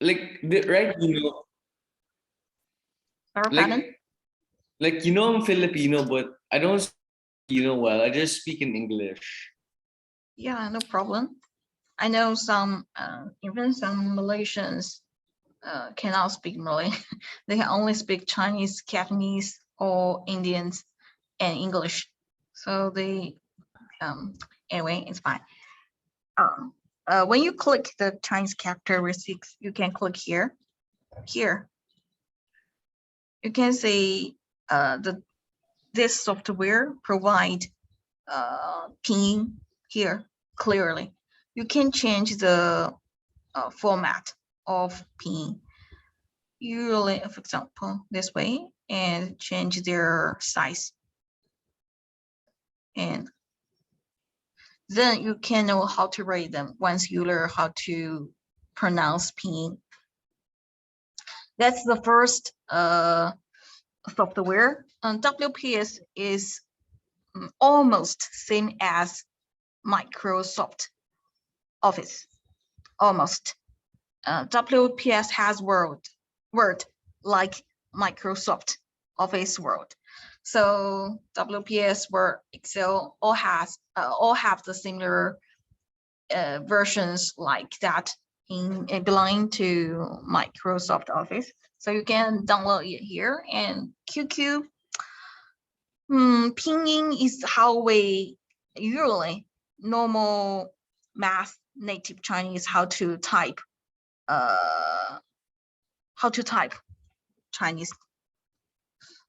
right, Pardon? I'm Filipino, but I don't speak Filipino well. I just speak in English. Yeah, no problem. I know some, even some Malaysians cannot speak Malay. They can only speak Chinese, Cantonese, or Indians and English. So they, anyway, it's fine. When you click the Chinese characteristics, you can click here. Here, you can see this software provide Pinyin here clearly. You can change the format of Pinyin. Usually, for example, this way, and change their size. And then you can know how to write them once you learn how to pronounce Pinyin. That's the first software. WPS is almost same as Microsoft Office. Almost. WPS has word like Microsoft Office Word. So WPS, Word, Excel all have the similar versions like that in belonging to Microsoft Office. So you can download it here. And QQ, Pinyin is how we usually normal math native Chinese how to type Chinese.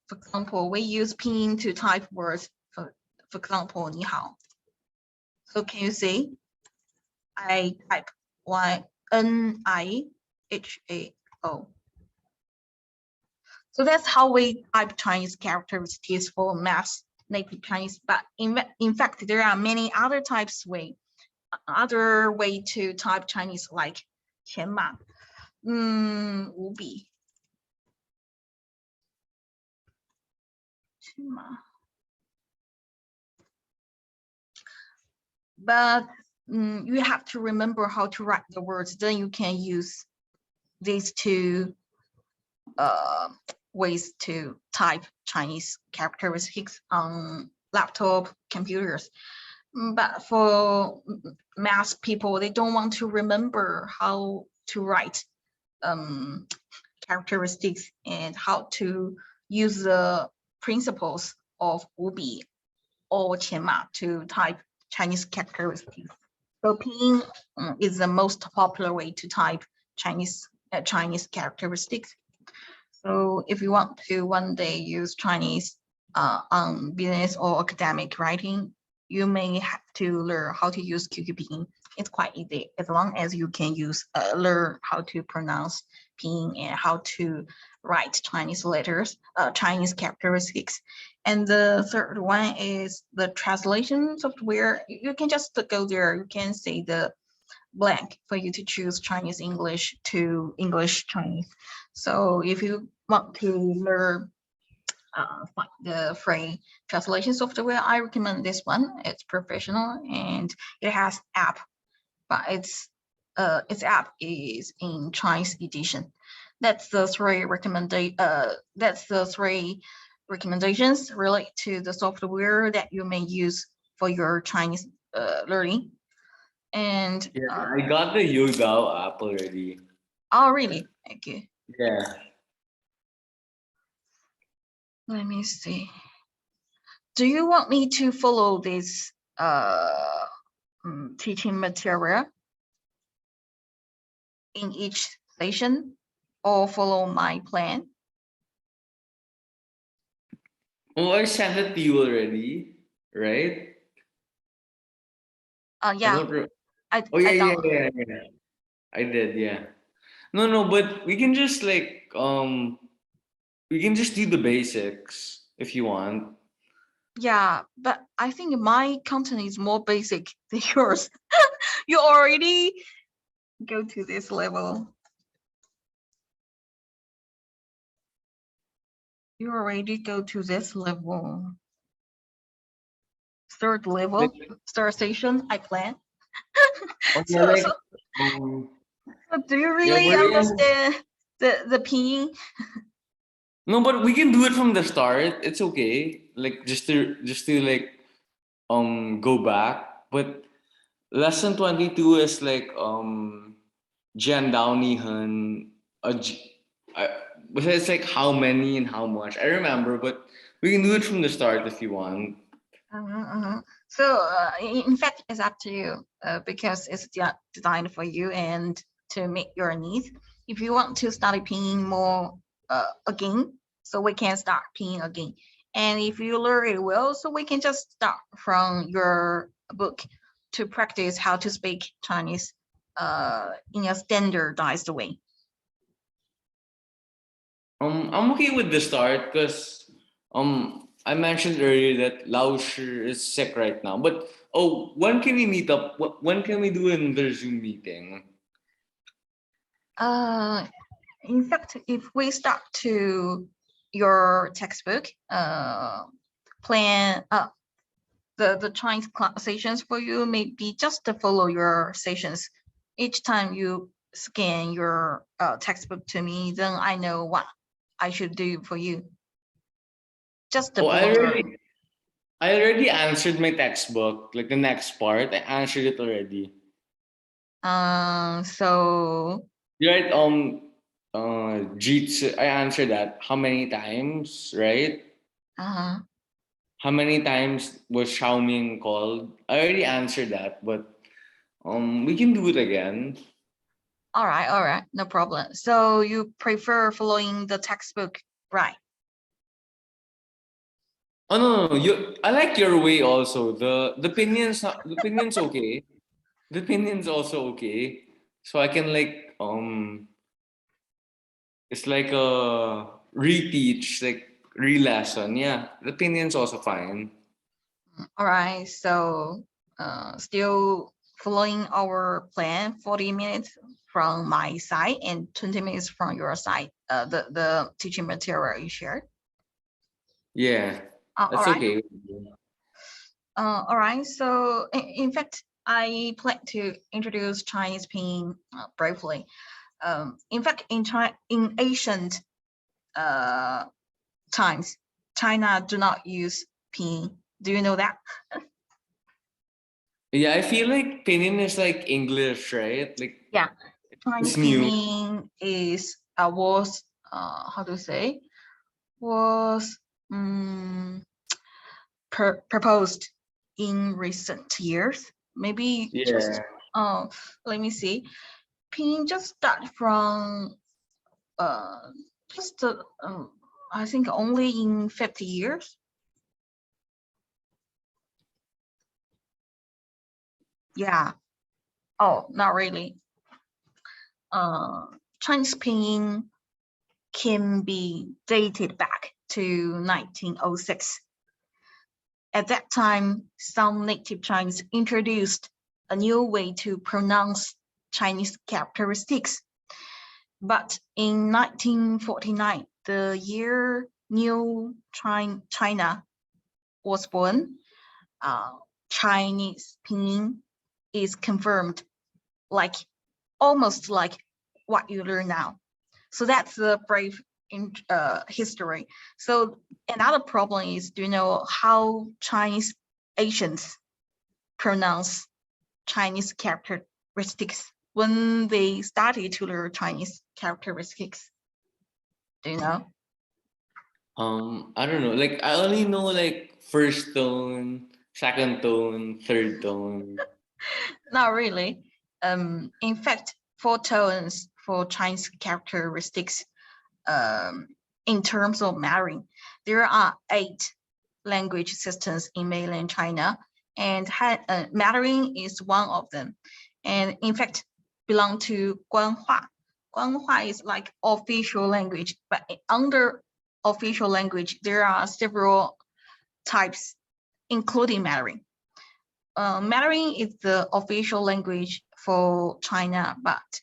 For example, we use Pinyin to type words. For example, 你好. So can you see? I type YNIHAO. So that's how we type Chinese characteristics for math native Chinese. But in fact, there are many other other way to type Chinese like 钱码, 五笔. But you have to remember how to write the words. Then you can use these two ways to type Chinese characteristics on laptop computers. But for math people, they don't want to remember how to write characteristics and how to use the principles of 五笔 or 钱码 to type Chinese characteristics. So Pinyin is the most popular way to type Chinese characteristics. So if you want to one day use Chinese on business or academic writing, you may have to learn how to use QQ Pinyin. It's quite easy as long as you can learn how to pronounce Pinyin and how to write Chinese letters, Chinese characteristics. And the third one is the translation software. You can just go there. You can see the blank for you to choose Chinese English to English Chinese. So if you want to learn the free translation software, I recommend this one. It's professional and it has app, but its app is in Chinese edition. That's the three recommendations related to the software that you may use for your Chinese learning. And yeah, I got the Youdao app already. Oh, really? Okay. Yeah. Let me see. Do you want me to follow this teaching material in each session or follow my plan? Oh, I sent it to you already, right? Yeah. I did, yeah. No, but we can just we can just do the basics if you want. Yeah, but I think my content is more basic than yours. You already go to this level. You already go to this level. Third level, third station, I plan. But do you Yeah, really but understand the pinyin? no, but we can do it from the start. It's okay. Like just to like go back. But lesson 22 is like Jan Downey Hun I, but it's like how many and how much. I remember, but we can do it from the start if you want. So in fact, it's up to you because it's designed for you and to meet your needs. If you want to study pinyin more again, so we can start pinyin again. And if you learn it well, so we can just start from your book to practice how to speak Chinese in a standardized way. I'm okay with the start because I mentioned earlier that Lao Shi is sick right now. But oh, when can we meet up? When can we do another Zoom meeting? In fact, if we start to your textbook, plan the Chinese sessions for you, maybe just to follow your sessions. Each time you scan your textbook to me, then I know what I should do for you. Just to Oh, follow. I already answered my textbook. Like the next part, I answered it already. So Right? Jeets, I answered that. How many times? Right? How many times was Xiaoming called? I already answered that, but we can do it again. all right, no problem. So you prefer following the textbook, right? Oh no, I like your way also. The pinion's okay. The pinion's also okay. So I can like it's like a reteach, like re-lesson. Yeah, the pinion's also fine. All right, so still following our plan, 40 minutes from my side and 20 minutes from your side, the teaching material you shared. Yeah, All that's right. okay. All right, so in fact, I plan to introduce Chinese pinyin briefly. In fact, in ancient times, China do not use pinyin. Do you know that? Yeah, I feel like pinyin is like English, right? Like Yeah, Chinese it's new. pinyin is was how to say was proposed in recent years. Maybe just Yeah. let me see. Pinyin just start from just I think only in 50 years. Yeah. Oh, not really. Chinese pinyin can be dated back to 1906. At that time, some native Chinese introduced a new way to pronounce Chinese characteristics. But in 1949, the year New China was born, Chinese pinyin is confirmed like almost like what you learn now. So that's the brief history. So another problem is, do you know how Chinese Asians pronounce Chinese characteristics when they started to learn Chinese characteristics? Do you know? I don't know. Like I only know like first tone, second tone, third tone. Not really. In fact, 4 tones for Chinese characteristics. In terms of marrying, there are 8 language systems in mainland China, and Mandarin is one of them. And in fact, belong to Guanhua. Guanhua is like official language, but under official language, there are several types, including Mandarin. Mandarin is the official language for China, but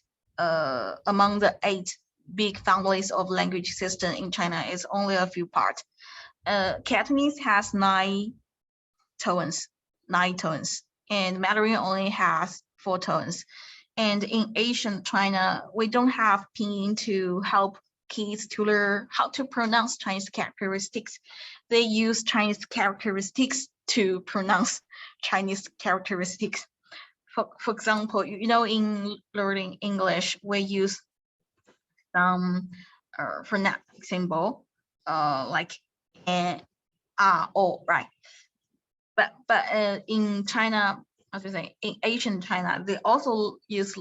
among the 8 big families of language system in China is only a few parts. Cantonese has 9 tones, and Mandarin only has 4 tones. And in ancient China, we don't have Pinyin to help kids to learn how to pronounce Chinese characteristics. They use Chinese characteristics to pronounce Chinese characteristics. For example, in learning English, we use some phonetic symbol, like a, o, right? But in China, as we say, in ancient China, they also use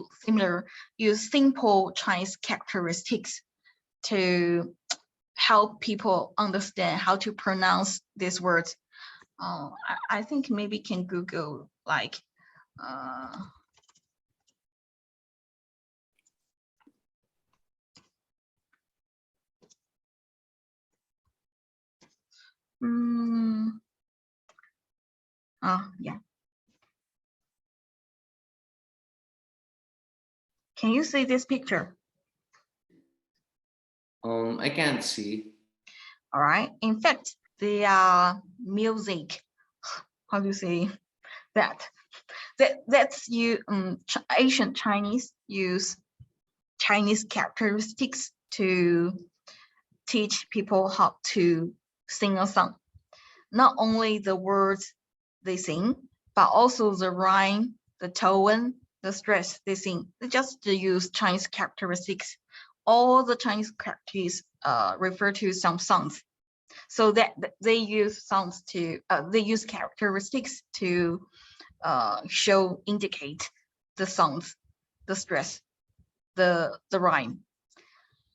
simple Chinese characteristics to help people understand how to pronounce these words. I think maybe can Google like yeah. Can you see this picture? I can't see. All right. In fact, they are music. How do you say that? That's you. Ancient Chinese use Chinese characteristics to teach people how to sing a song. Not only the words they sing, but also the rhyme, the tone, the stress they sing. They just use Chinese characteristics. All the Chinese characters refer to some songs. So that they use songs to they use characteristics to indicate the songs, the stress, the rhyme.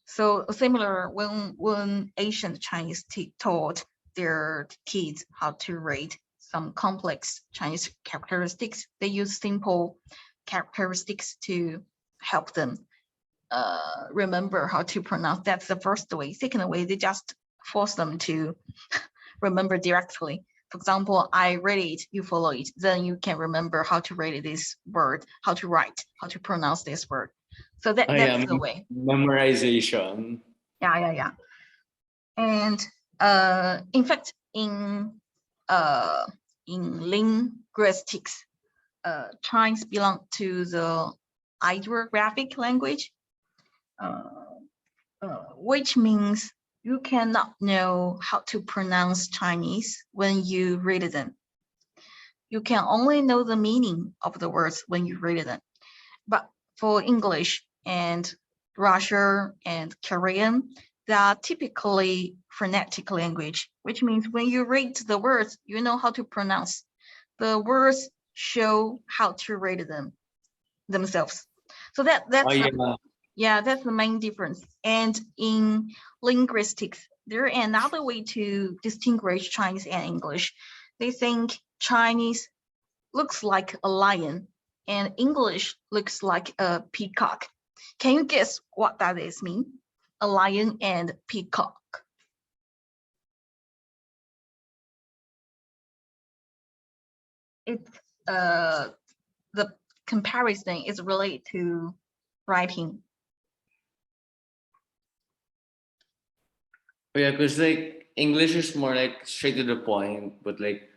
So similar when ancient Chinese taught their kids how to read some complex Chinese characteristics, they use simple characteristics to help them remember how to pronounce. That's the first way. Second way, they just force them to remember directly. For example, I read it, you follow it, then you can remember how to read this word, how to write, how to pronounce this word. So that's the way. Memorization. Yeah. And in fact, in linguistics, Chinese belong to the ideographic language, which means you cannot know how to pronounce Chinese when you read them. You can only know the meaning of the words when you read them. But for English and Russian and Korean, they are typically phonetic language, which means when you read the words, you know how to pronounce. The words show how to read them themselves. So that's that's the main difference. And in linguistics, there is another way to distinguish Chinese and English. They think Chinese looks like a lion and English looks like a peacock. Can you guess what that is mean? A lion and peacock. It's the comparison is related to writing. Yeah, because like English is more like straight to the point, but like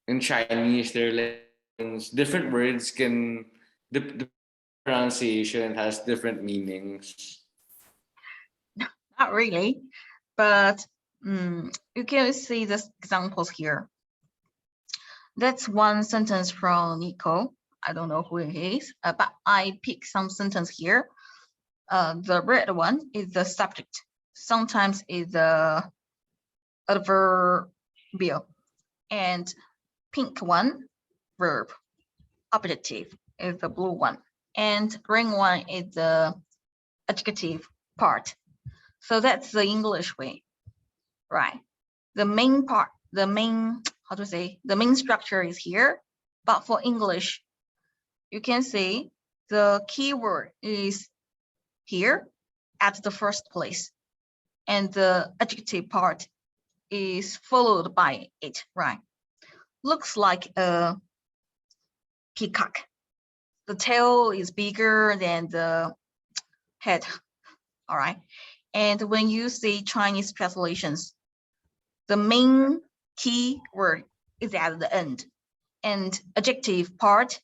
in Chinese, there are like different words can the pronunciation has different meanings. Not really, but you can see the examples here. That's one sentence from Nico. I don't know who it is, but I picked some sentence here. The red one is the subject. Sometimes is the adverbial, and pink one, verb. Objective is the blue one, and green one is the adjective part. So that's the English way, right? The main part, the main structure is here, but for English, you can see the keyword is here at the first place, and the adjective part is followed by it, right? Looks like a peacock. The tail is bigger than the head, all right? And when you see Chinese translations, the main key word is at the end, and adjective part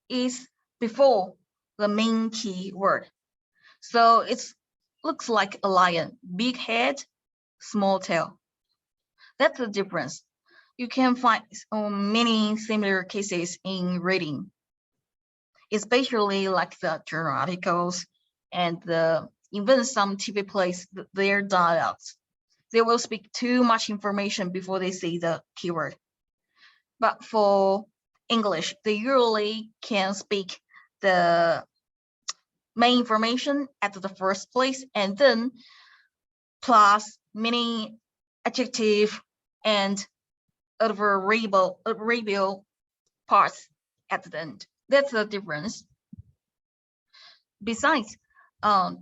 is before the main key word. So it looks like a lion, big head, small tail. That's the difference. You can find many similar cases in reading, especially like the journal articles and even some TV plays, their dialogues. They will speak too much information before they say the keyword. But for English, they usually can speak the main information at the first place and then plus many adjective and adverbial parts at the end. That's the difference. Besides,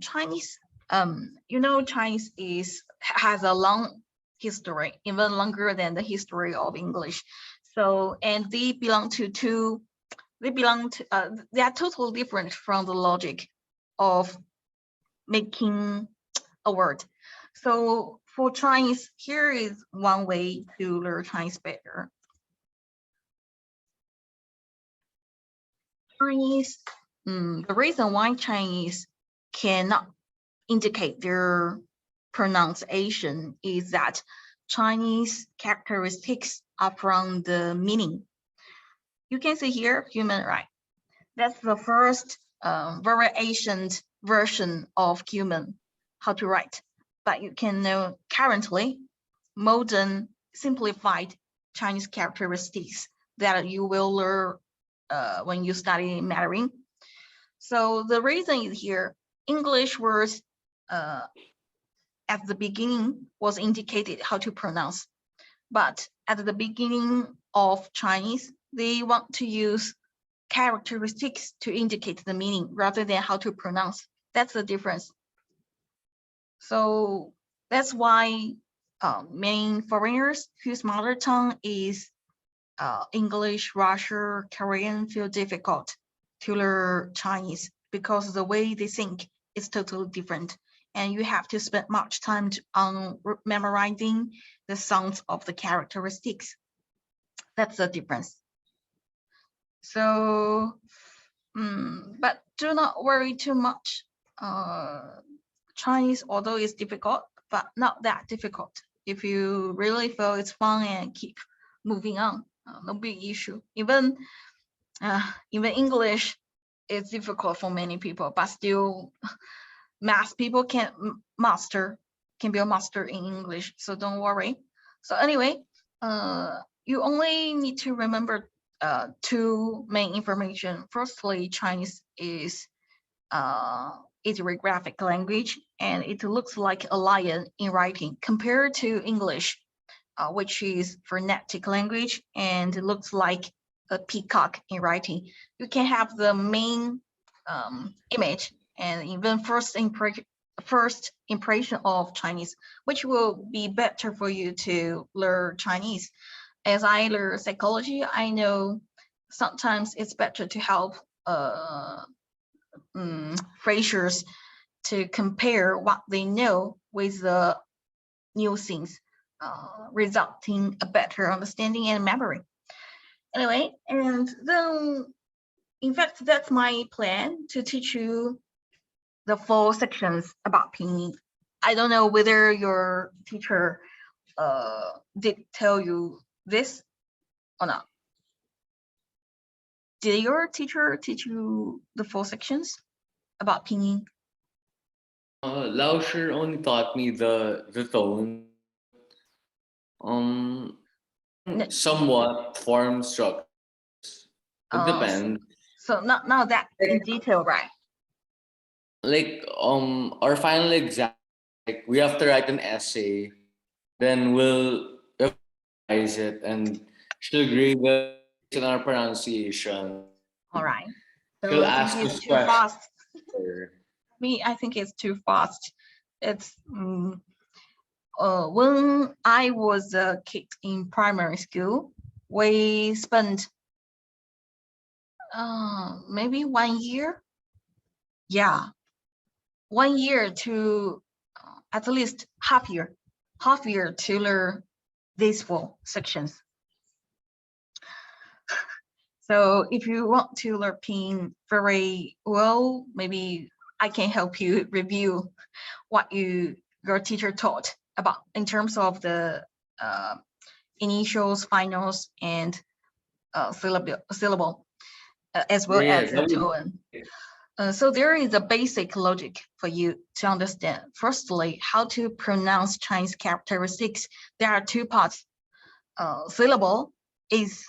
Chinese, Chinese has a long history, even longer than the history of English. So, and they are totally different from the logic of making a word. So for Chinese, here is one way to learn Chinese better. Chinese, the reason why Chinese cannot indicate their pronunciation is that Chinese characteristics are from the meaning. You can see here, human, right? That's the first very ancient version of human, how to write. But you can know currently modern simplified Chinese characteristics that you will learn when you study Mandarin. So the reason is here, English words at the beginning was indicated how to pronounce. But at the beginning of Chinese, they want to use characteristics to indicate the meaning rather than how to pronounce. That's the difference. So that's why many foreigners whose mother tongue is English, Russian, Korean feel difficult to learn Chinese because the way they think is totally different. And you have to spend much time on memorizing the sounds of the characteristics. That's the difference. So, but do not worry too much. Chinese, although it's difficult, but not that difficult. If you really feel it's fun and keep moving on, no big issue. Even English is difficult for many people, but still, math people can be a master in English. So don't worry. So anyway, you only need to remember two main information. Firstly, Chinese is ideographic language, and it looks like a lion in writing compared to English, which is phonetic language, and it looks like a peacock in writing. You can have the main image and even first impression of Chinese, which will be better for you to learn Chinese. As I learn psychology, I know sometimes it's better to help freshers to compare what they know with the new things, resulting a better understanding and memory. Anyway, and then, in fact, that's my plan to teach you the 4 sections about Pinyin. I don't know whether your teacher did tell you this or not. Did your teacher teach you the 4 sections about Pinyin? Lao Shi only taught me the tone. Somewhat form structures. It depends. So not that in detail, right? Like our final exam, like we have to write an essay, then we'll revise it and she'll grade it on our pronunciation. All right. So She'll I ask think us it's too fast. questions. Me, I think it's too fast. It's when I was a kid in primary school, we spent maybe 1 year. Yeah, 1 year to at least half year to learn these 4 sections. So if you want to learn Pinyin very well, maybe I can help you review what your teacher taught about in terms of the initials, finals, and syllable, as well as the tone. So there is a basic logic for you to understand. Firstly, how to pronounce Chinese characteristics. There are two parts. Syllable is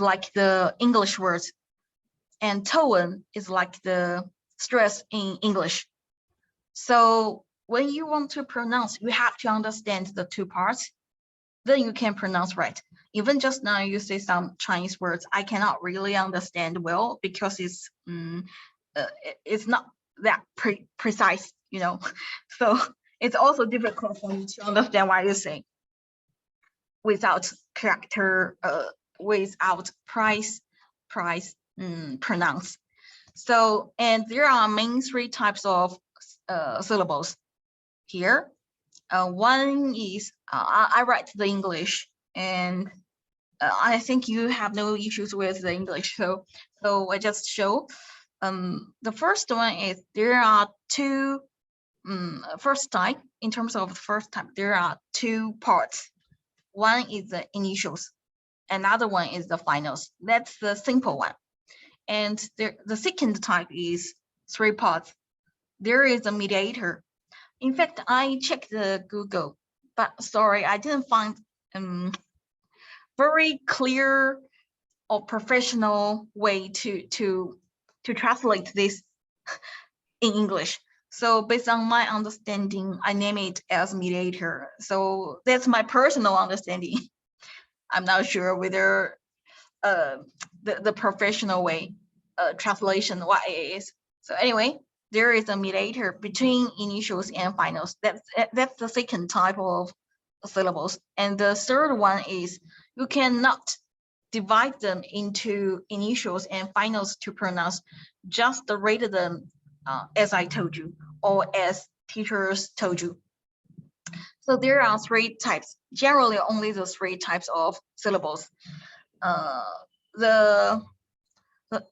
like the English words, and tone is like the stress in English. So when you want to pronounce, you have to understand the two parts. Then you can pronounce right. Even just now you say some Chinese words I cannot really understand well because it's not that precise, you know. So it's also difficult for me to understand what you say without character, without price pronounce. So, and there are main three types of syllables here. One is I write the English, and I think you have no issues with the English. So I just show. The first one is there are two. First type, in terms of the first type, there are two parts. One is the initials, another one is the finals. That's the simple one. And the second type is three parts. There is a mediator. In fact, I checked the Google, but sorry, I didn't find very clear or professional way to translate this in English. So based on my understanding, I name it as mediator. So that's my personal understanding. I'm not sure whether the professional way translation what it is. So anyway, there is a mediator between initials and finals. That's the second type of syllables. And the third one is you cannot divide them into initials and finals to pronounce, just read them as I told you, or as teachers told you. So there are three types, generally only the three types of syllables. The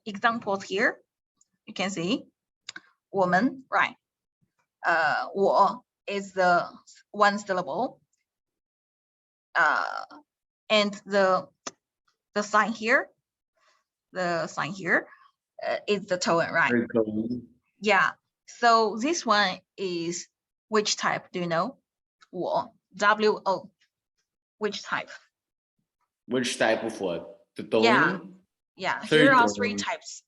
examples here, you can see 我们, right? 我 is the one syllable. And the sign here, is the tone, right? Yeah. So this one is which type? Do you know? 我, W-O. Which type? Which type of what? The tone? Yeah. Third Here are tone. three types.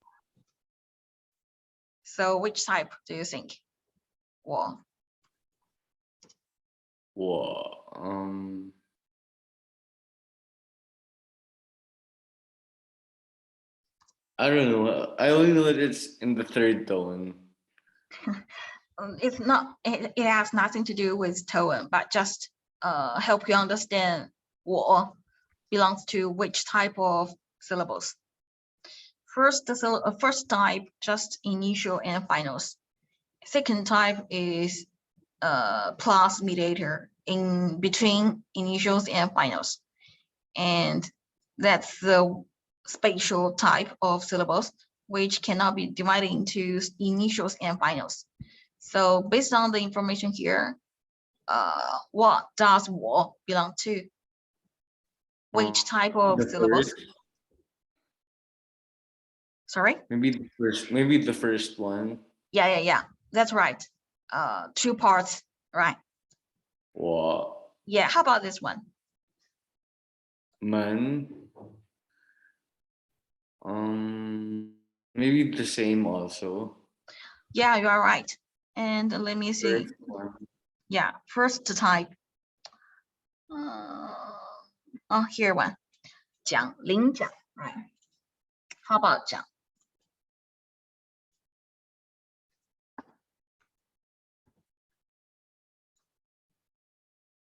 So which type do you think? 我. I don't know. I only know that it's in the third tone. It's not. It has nothing to do with tone, but just help you understand 我 belongs to which type of syllables. First type, just initial and finals. Second type is plus mediator in between initials and finals. And that's the spatial type of syllables, which cannot be divided into initials and finals. So based on the information here, what does 我 belong to? Which type of syllables? First? Sorry? Maybe the first one. Yeah. That's right. Two parts, right? 我 Yeah, how about this one? 们 maybe the same also. Yeah, you are right. And let me see. First one. Yeah, first type. Here one. 讲, 领奖, right? How about 讲?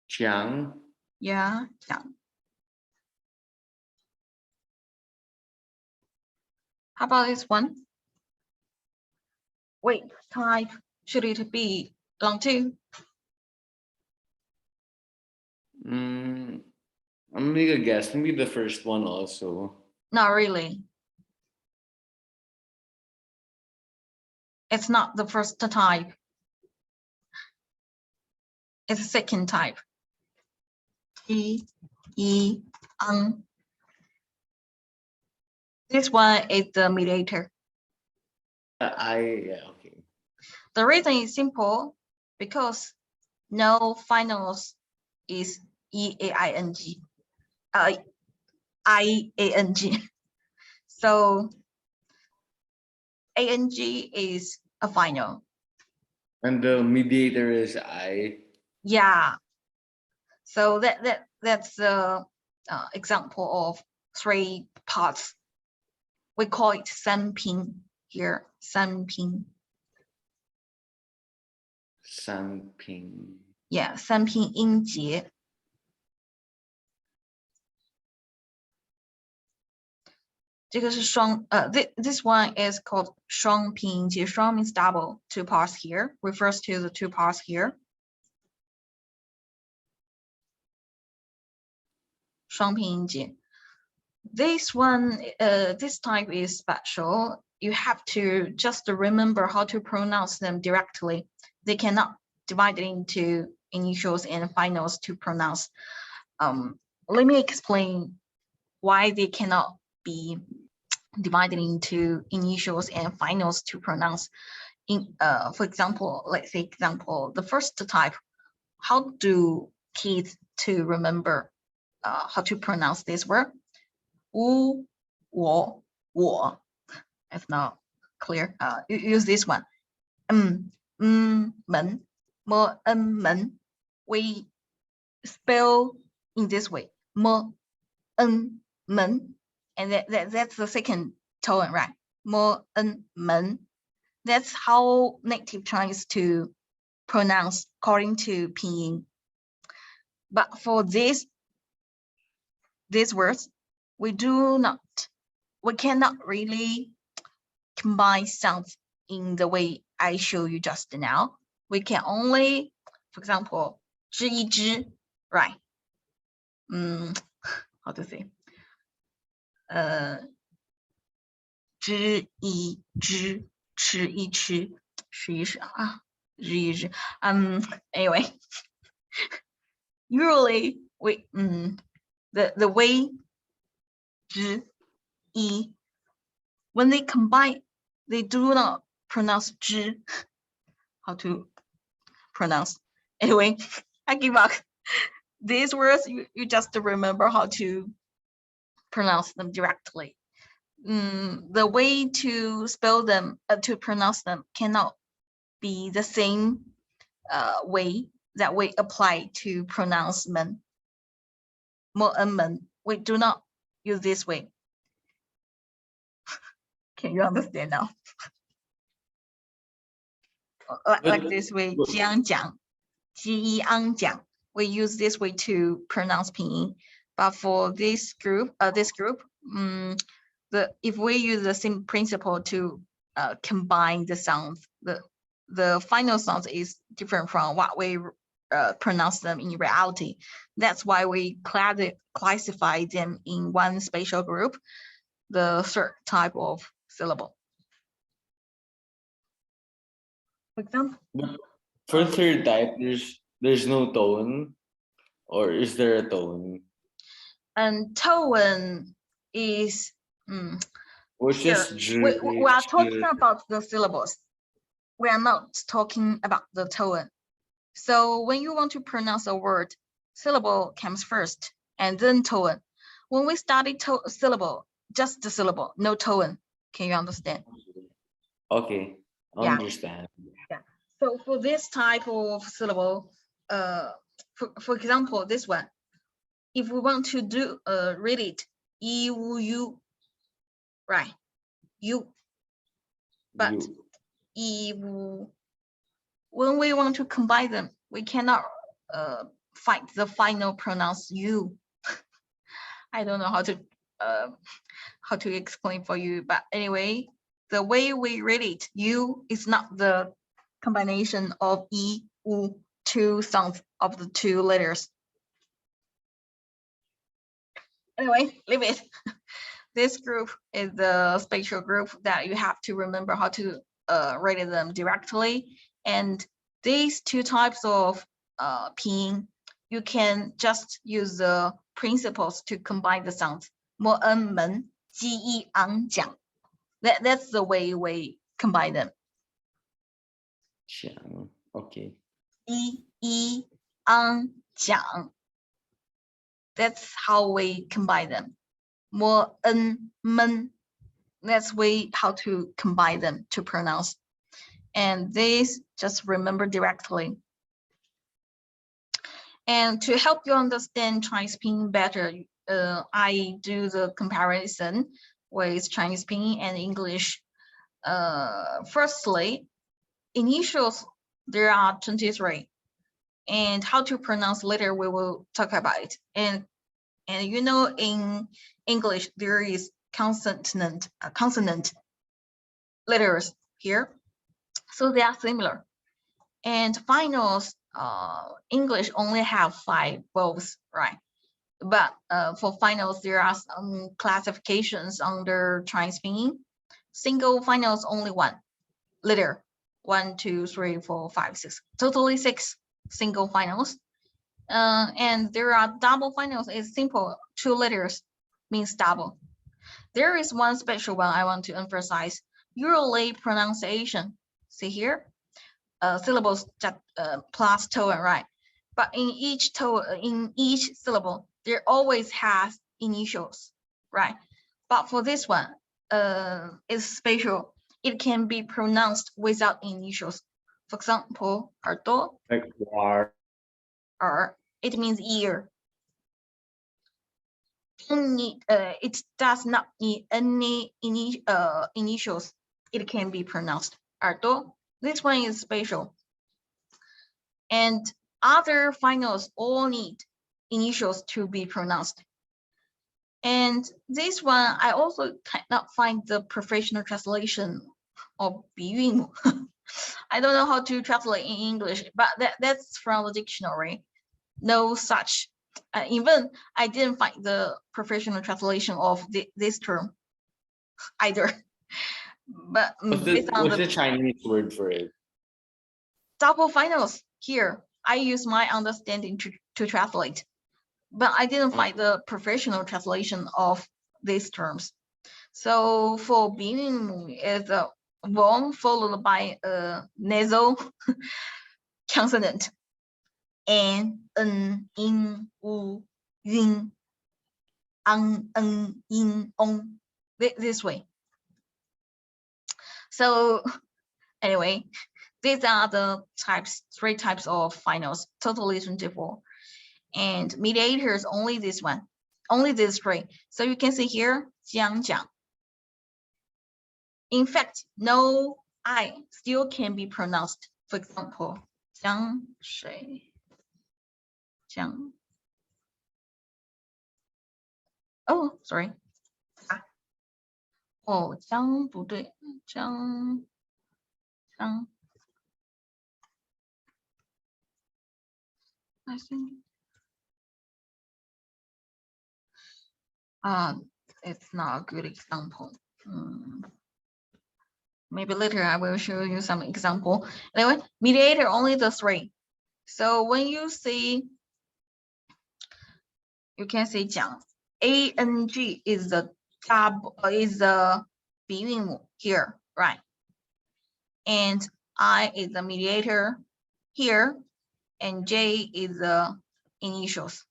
Jiang. Yeah, 讲. How about this one? Wait, type should it be long to? I'm gonna make a guess. Maybe the first one also. Not really. It's not the first type. It's the second type. T, E, ang. This one is the mediator. Yeah, okay. The reason is simple because no finals is E-A-I-N-G. I-A-N-G. So A-N-G is a final. And the mediator is I. Yeah. So that's the example of 3 parts. We call it 三拼 here. 三拼. 三拼. Yeah, 三拼音节. This one is called 双拼音节. 双 means double. 2 parts here refers to the 2 parts here. 双拼音节. This one, this type is special. You have to just remember how to pronounce them directly. They cannot divide it into initials and finals to pronounce. Let me explain why they cannot be divided into initials and finals to pronounce. For example, let's say the first type. How do kids to remember how to pronounce this word? 我, 我. It's not clear. Use this one. 门, 门. We spell in this way. 门, and that's the second tone, right? 门. That's how native Chinese to pronounce according to Pinyin. But for these words, we cannot really combine sounds in the way I show you just now. We can only, for example, 知一知, right? How to say? 知一知, 吃一吃, 吃一吃, 知一知. Anyway, usually we the way 知一, when they combine, they do not pronounce 知. How to pronounce? Anyway, I give up. These words, you just remember how to pronounce them directly. The way to spell them, to pronounce them, cannot be the same way that we apply to pronounce men. Men. We do not use this way. Can you understand now? Like this way, jiang jiang, ji ang jiang. We use this way to pronounce pinyin. But for this group, if we use the same principle to combine the sounds, the final sounds is different from what we pronounce them in reality. That's why we classify them in one spatial group, the third type of syllable. For example, for third type, there's no tone, or is there a tone? And tone is or just we are talking about the syllables. We are not talking about the tone. So when you want to pronounce a word, syllable comes first and then tone. When we study syllable, just the syllable, no tone. Can you understand? Okay, I understand. Yeah. So for this type of syllable, for example, this one, if we want to do read it, you, right? You. But when we want to combine them, we cannot find the final pronounce you. I don't know how to explain for you, but anyway, the way we read it, you is not the combination of e, u, 2 sounds of the 2 letters. Anyway, leave it. This group is the spatial group that you have to remember how to write them directly. And these two types of pinyin, you can just use the principles to combine the sounds. 摸恩门鸡一昂讲. That's the way we combine them. Okay. 一一昂讲. That's how we combine them. 摸恩门. That's way how to combine them to pronounce. And this just remember directly. And to help you understand Chinese pinyin better, I do the comparison with Chinese pinyin and English. Firstly, initials, there are 23. And how to pronounce later, we will talk about it. And you know, in English, there is consonant letters here. So they are similar. And finals, English only have 5 vowels, right? But for finals, there are some classifications under Chinese pinyin. Single finals only 1 letter. 1, 2, 3, 4, 5, 6. Totally 6 single finals. And there are double finals. It's simple, 2 letters means double. There is one special one I want to emphasize. Usually pronunciation. See here, syllables plus tone, right? But in each syllable, there always has initials, right? But for this one, it's special. It can be pronounced without initials. For example, 耳朵, Like war. It means ear. It does not need any initials. It can be pronounced 耳朵. This one is special. And other finals all need initials to be pronounced. And this one, I also cannot find the professional translation of 笔韵母. I don't know how to translate in English, but that's from the dictionary. No such. Even I didn't find the professional translation of this term either. But What's the Chinese word for it? Double finals. Here, I use my understanding to translate, but I didn't find the professional translation of these terms. So for 鼻韵母 is a vowel followed by a nasal consonant. N, N, in, U, yun, yin, on, this way. So anyway, these are the 3 types of finals, totally 24. And mediators, only this one, only these 3. So you can see here, jiang jiang. In fact, no I still can be pronounced. For example, 江水. Oh, sorry. 江不对，江 I think it's not a good example. Maybe later I will show you some example. Anyway, mediator, only the 3. So when you see, you can say 讲 ang is the鼻韵母 here, right? And I is the mediator here, and J is the initials.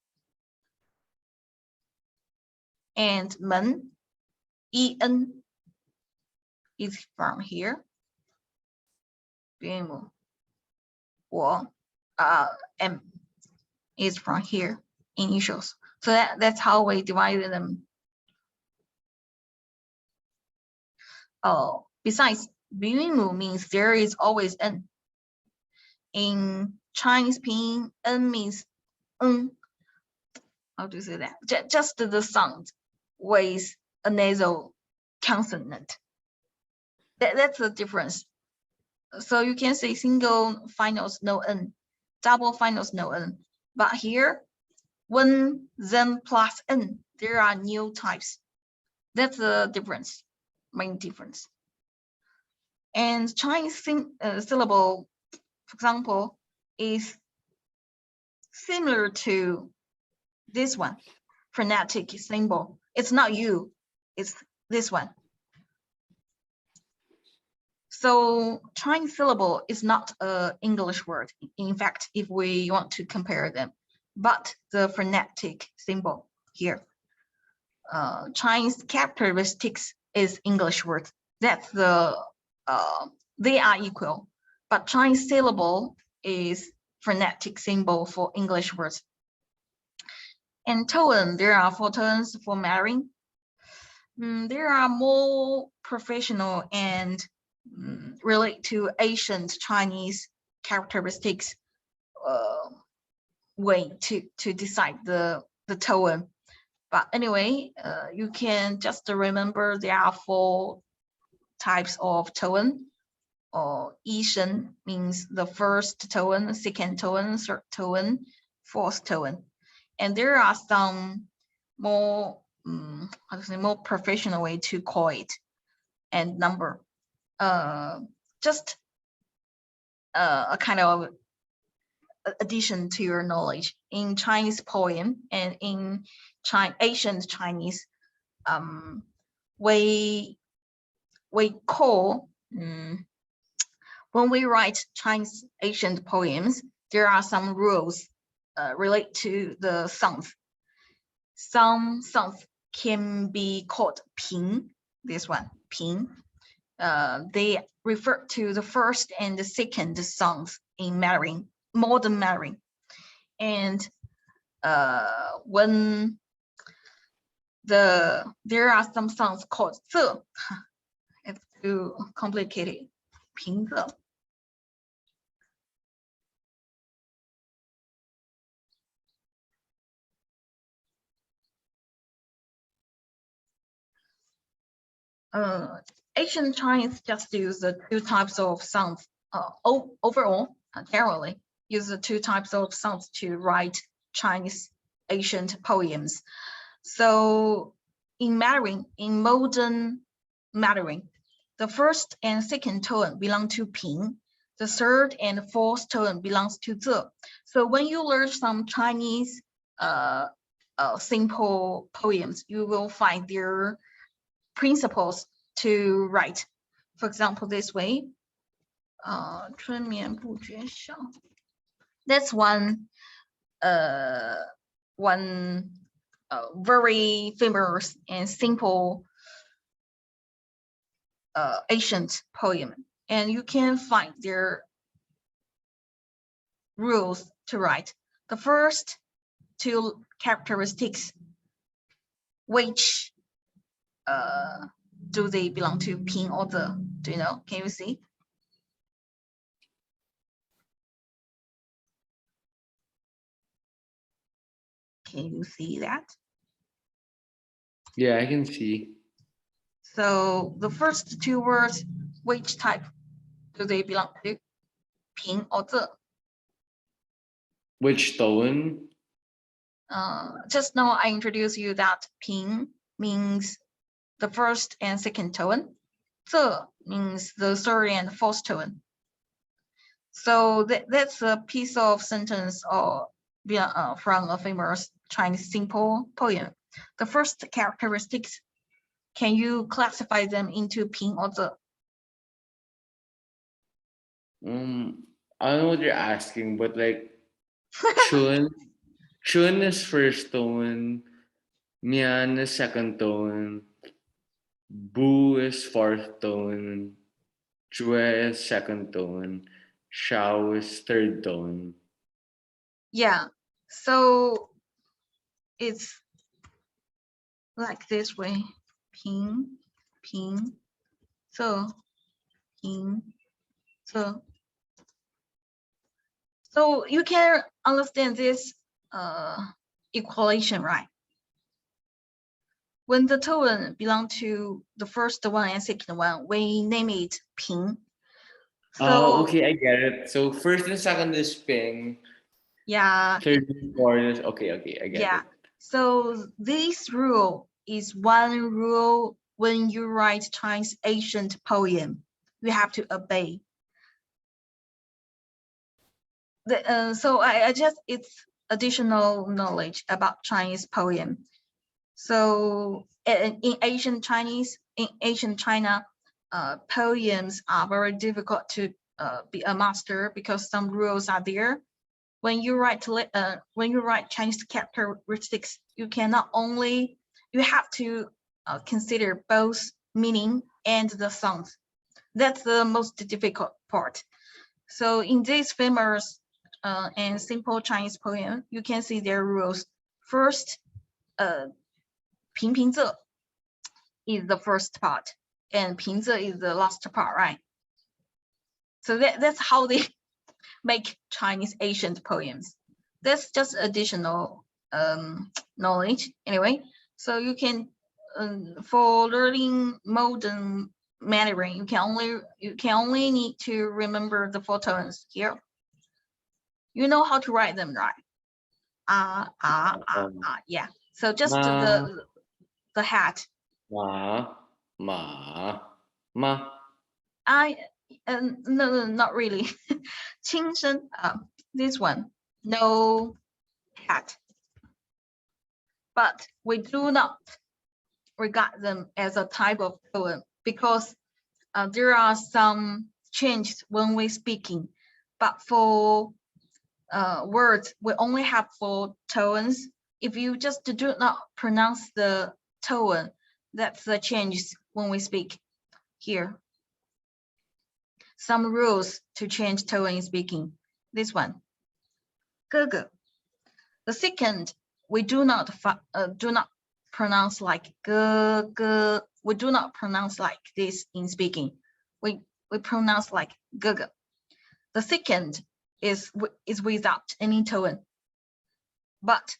And 门 en is from here. 鼻韵母 我 M is from here, initials. So that's how we divided them. Besides, 鼻韵母 means there is always N. In Chinese pinyin, N means how to say that? Just the sound with a nasal consonant. That's the difference. So you can say single finals, no N. Double finals, no N. But here, when then plus N, there are new types. That's the difference, main difference. And Chinese syllable, for example, is similar to this one, phonetic symbol. It's not you, it's this one. So Chinese syllable is not an English word. In fact, if we want to compare them, but the phonetic symbol here, Chinese characteristics is English word. That's the, they are equal, but Chinese syllable is phonetic symbol for English words. And tone, there are 4 tones for marrying. There are more professional and relate to ancient Chinese characteristics way to decide the tone. But anyway, you can just remember there are 4 types of tone. Or 一声 means the first tone, second tone, third tone, fourth tone. And there are some more, how to say, more professional way to call it and number. Just a kind of addition to your knowledge. In Chinese poem and in ancient Chinese, we call, when we write Chinese ancient poems, there are some rules relate to the sounds. Some sounds can be called ping, this one, ping. They refer to the first and the second sounds in marrying, modern marrying. And when there are some sounds called 仄, it's too complicated, 平仄. Ancient Chinese just use the 2 types of sounds. Overall, generally, use the 2 types of sounds to write Chinese ancient poems. So in marrying, in modern marrying, the first and second tone belong to ping. The third and fourth tone belongs to 仄. So when you learn some Chinese simple poems, you will find their principles to write. For example, this way, 春眠不觉晓. That's one very famous and simple ancient poem, and you can find their rules to write. The first 2 characteristics, which do they belong to, ping or 仄? Do you know? Can you see? Can you see that? Yeah, I can see. So the first 2 words, which type do they belong to, ping or 仄? Which tone? Just now I introduced you that ping means the first and second tone. 仄 means the third and fourth tone. So that's a piece of sentence or from a famous Chinese simple poem. The first characteristics, can you classify them into ping or 仄? I don't know what you're asking, but like chun is first tone, mian is second tone, bu is fourth tone, chue is second tone, shao is third tone. Yeah, so it's like this way, ping, ping, 仄, ping, 仄. So you can understand this equation, right? When the tone belong to the first one and second one, we name it ping. So, Okay, I get it. So first and second is ping. Yeah. Third and fourth is okay, I get it. So this rule is one rule when you write Chinese ancient poem. you have to obey. So I just, it's additional knowledge about Chinese poem. So in ancient China, poems are very difficult to be a master because some rules are there. When you write Chinese characteristics, you have to consider both meaning and the sounds. That's the most difficult part. So in this famous and simple Chinese poem, you can see their rules. First, 平平仄 is the first part, and 平仄 is the last part, right? So that's how they make Chinese ancient poems. That's just additional knowledge. Anyway, so you can for learning modern Mandarin, you can only need to remember the four tones here. You know how to write them, right? Yeah. So just the hat. Ma, ma, ma. No, not really. 轻声, this one, no hat. But we do not regard them as a type of poem because there are some changes when we're speaking. But for words, we only have 4 tones. If you just do not pronounce the tone, that's the change when we speak here. Some rules to change tone in speaking. This one, 哥哥. The second, we do not pronounce like 哥哥. We do not pronounce like this in speaking. We pronounce like 哥哥. The second is without any tone. But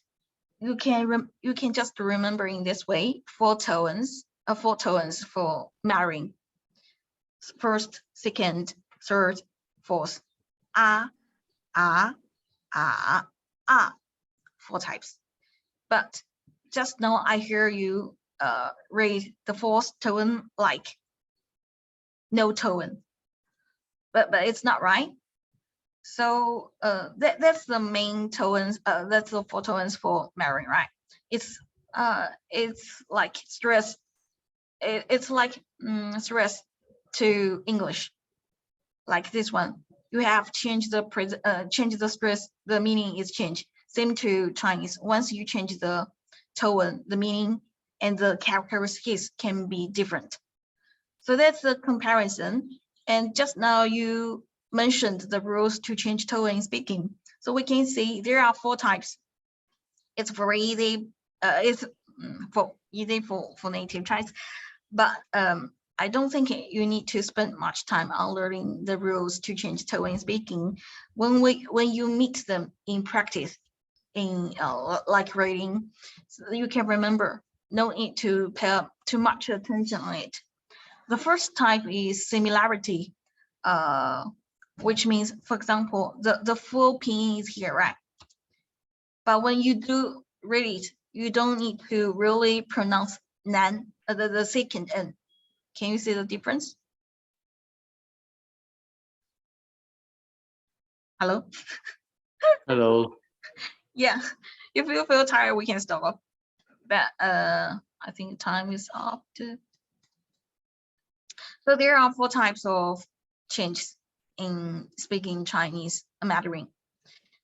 you can just remember in this way 4 tones for marrying. First, second, third, fourth. 4 types. But just now I hear you read the 4th tone like no tone. But it's not right. So that's the main tones. That's the 4 tones for marrying, right? It's like stress. It's like stress to English, like this one. You have changed the stress, the meaning is changed. Same to Chinese. Once you change the tone, the meaning and the characteristics can be different. So that's the comparison. And just now you mentioned the rules to change tone in speaking. So we can see there are 4 types. It's very easy. It's easy for native Chinese, but I don't think you need to spend much time on learning the rules to change tone in speaking. When you meet them in practice, in like reading, so you can remember. No need to pay too much attention on it. The first type is similarity, which means, for example, the full pinyin is here, right? But when you do read it, you don't need to really pronounce nan, the second n. Can you see the difference? Hello? Hello. Yeah, if you feel tired, we can stop. But I think time is up too. So there are 4 types of changes in speaking Chinese Mandarin.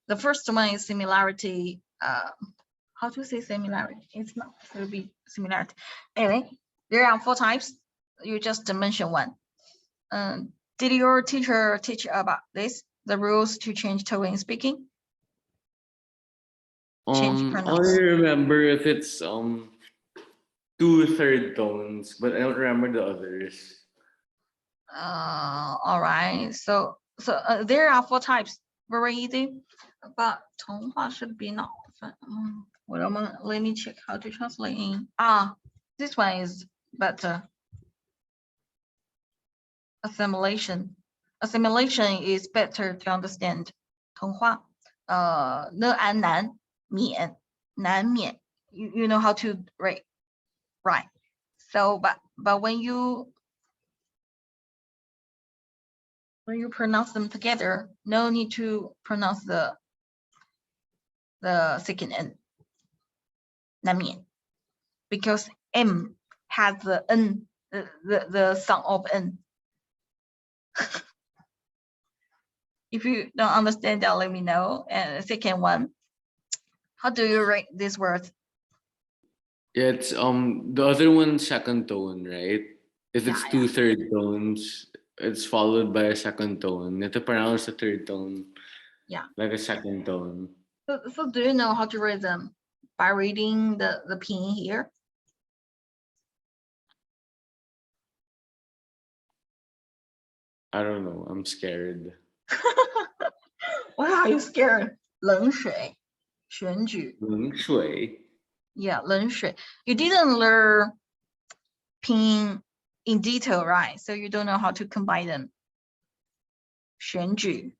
The first one is similarity. How to say similarity? It's not to be similarity. Anyway, there are 4 types. You just mentioned one. Did your teacher teach about this? The rules to change tone in speaking? Change I pronouns. only remember if it's 2/3 tones, but I don't remember the others. All right. So there are 4 types. Very easy. But 童话 should be not. Let me check how to translate in. This one is better. Assimilation. Assimilation is better to understand. 童话. 呢安难免难免. You know how to write, right? So but when you when you pronounce them together, no need to pronounce the second N. 难免, because M has the N, the sound of N. If you don't understand that, let me know. And the second one, how do you rate this word? Yeah, it's the other one second tone, right? If it's Yeah, two third tones, it's followed by a second tone. You have to pronounce the third tone. Yeah. Like a second tone. So do you know how to read them by reading the pinyin here? I don't know. I'm scared. Why are you scared? 冷水,选举. 冷水. Yeah, 冷水. You didn't learn pinyin in detail, right? So you don't know how to combine them. 选举.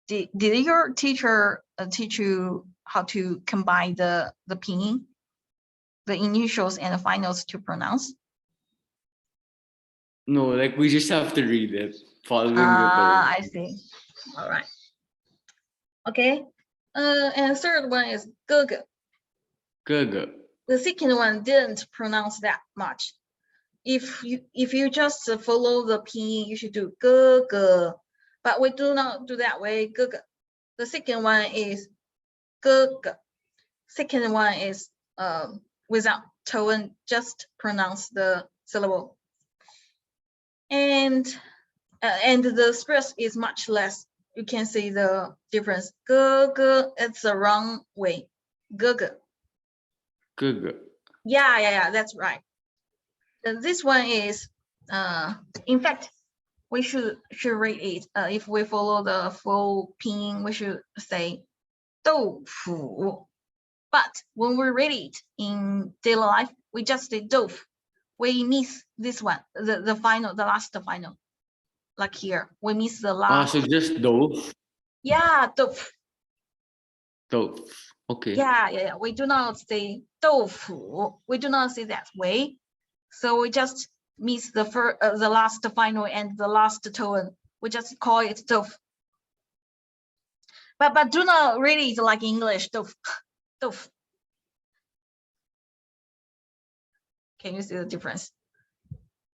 Did your teacher teach you how to combine the pinyin, the initials and the finals to pronounce? No, like we just have to read it, following the tone. I see. All right. Okay. And third one is 哥哥. Good. The second one didn't pronounce that much. If you just follow the pinyin, you should do 哥哥, but we do not do that way. 哥哥. The second one is 哥哥. Second one is without tone, just pronounce the syllable. And the stress is much less. You can see the difference. 哥哥, it's the wrong way. 哥哥. Good. Yeah, that's right. This one is, in fact, we should read it. If we follow the full pinyin, we should say 豆腐. But when we read it in daily life, we just say 豆腐. We miss this one, the final, the last final. Like here, we miss the last. So just dove. Yeah, 豆腐. Dove. Okay. Yeah. We do not say 豆腐. We do not say that way. So we just miss the last final and the last tone. We just call it 豆腐. But do not read it like English. 豆腐. 豆腐. Can you see the difference?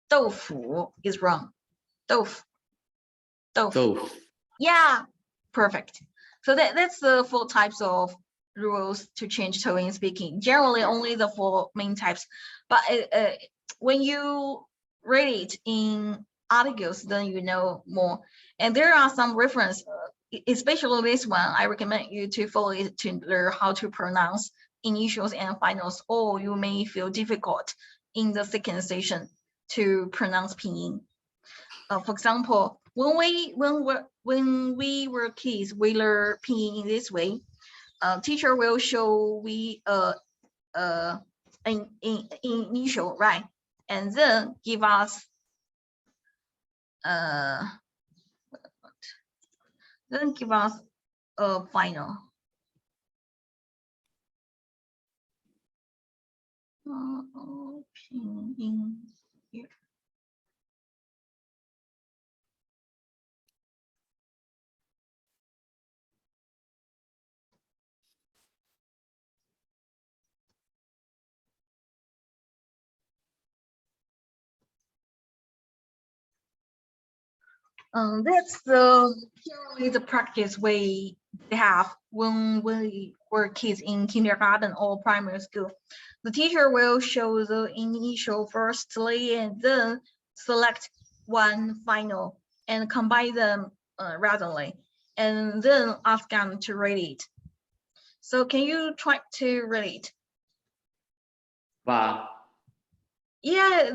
豆腐 is wrong. 豆腐. Dove. Yeah, perfect. So that's the 4 types of rules to change tone in speaking. Generally, only the 4 main types. But when you read it in articles, then you know more. And there are some reference, especially this one. I recommend you to follow it to learn how to pronounce initials and finals, or you may feel difficult in the second session to pronounce pinyin. For example, when we were kids, we learned pinyin in this way. Teacher will show we an initial, right, and then give us a final. Pinyin here. That's purely the practice we have when we were kids in kindergarten or primary school. The teacher will show the initial firstly and then select one final and combine them randomly, and then ask them to read it. So can you try to read it? Ba. Yeah,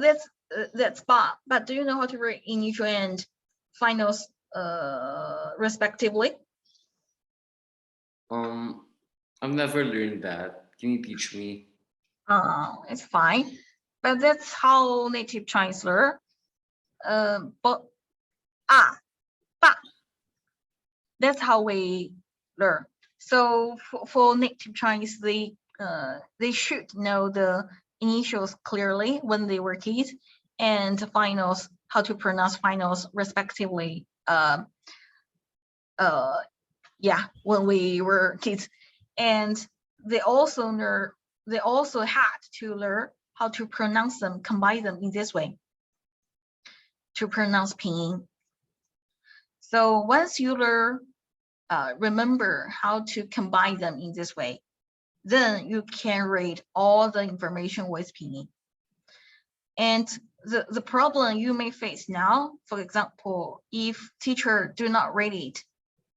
that's ba. But do you know how to read initial and finals respectively? I've never learned that. Can you teach me? It's fine, but that's how native Chinese learn. But ba, that's how we learn. So for native Chinese, they should know the initials clearly when they were kids, and finals, how to pronounce finals respectively when we were kids, and they also had to learn how to pronounce them, combine them in this way to pronounce pinyin. So once you learn, remember how to combine them in this way, then you can read all the information with pinyin. And the problem you may face now, for example, if teacher do not read it,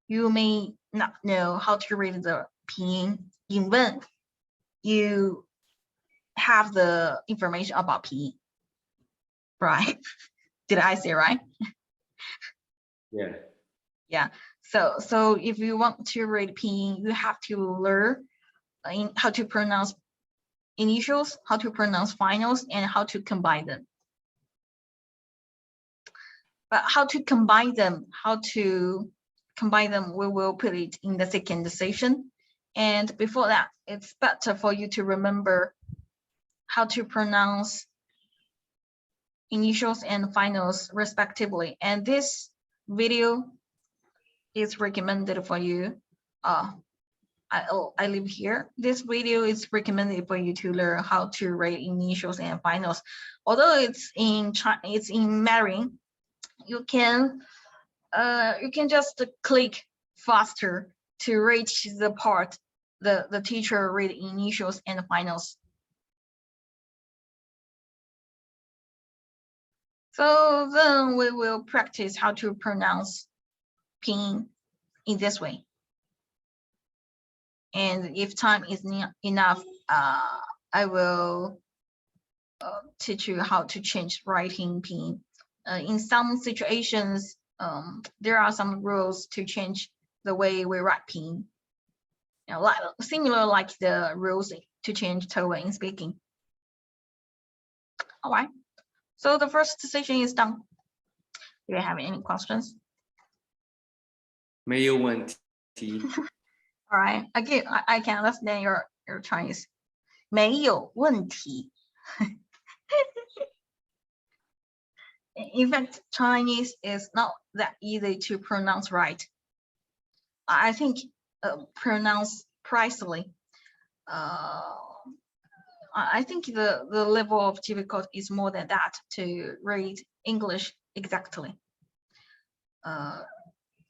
you may not know how to read the pinyin even you have the information about pinyin, right? Did I say right? Yeah. Yeah. So if you want to read pinyin, you have to learn how to pronounce initials, how to pronounce finals, and how to combine them. But how to combine them, we will put it in the second session. And before that, it's better for you to remember how to pronounce initials and finals respectively. And this video is recommended for you. I live here. This video is recommended for you to learn how to write initials and finals. Although it's in Mandarin, you can just click faster to reach the part the teacher read initials and finals. So then we will practice how to pronounce pinyin in this way. And if time is enough, I will teach you how to change writing pinyin. In some situations, there are some rules to change the way we write pinyin. Similar like the rules to change tone in speaking. All right. So the first session is done. Do you have any questions? 没有问题。 All right. Again, I can understand your Chinese. 没有问题. In fact, Chinese is not that easy to pronounce right. I think pronounce precisely. I think the level of difficulty is more than that to read English exactly.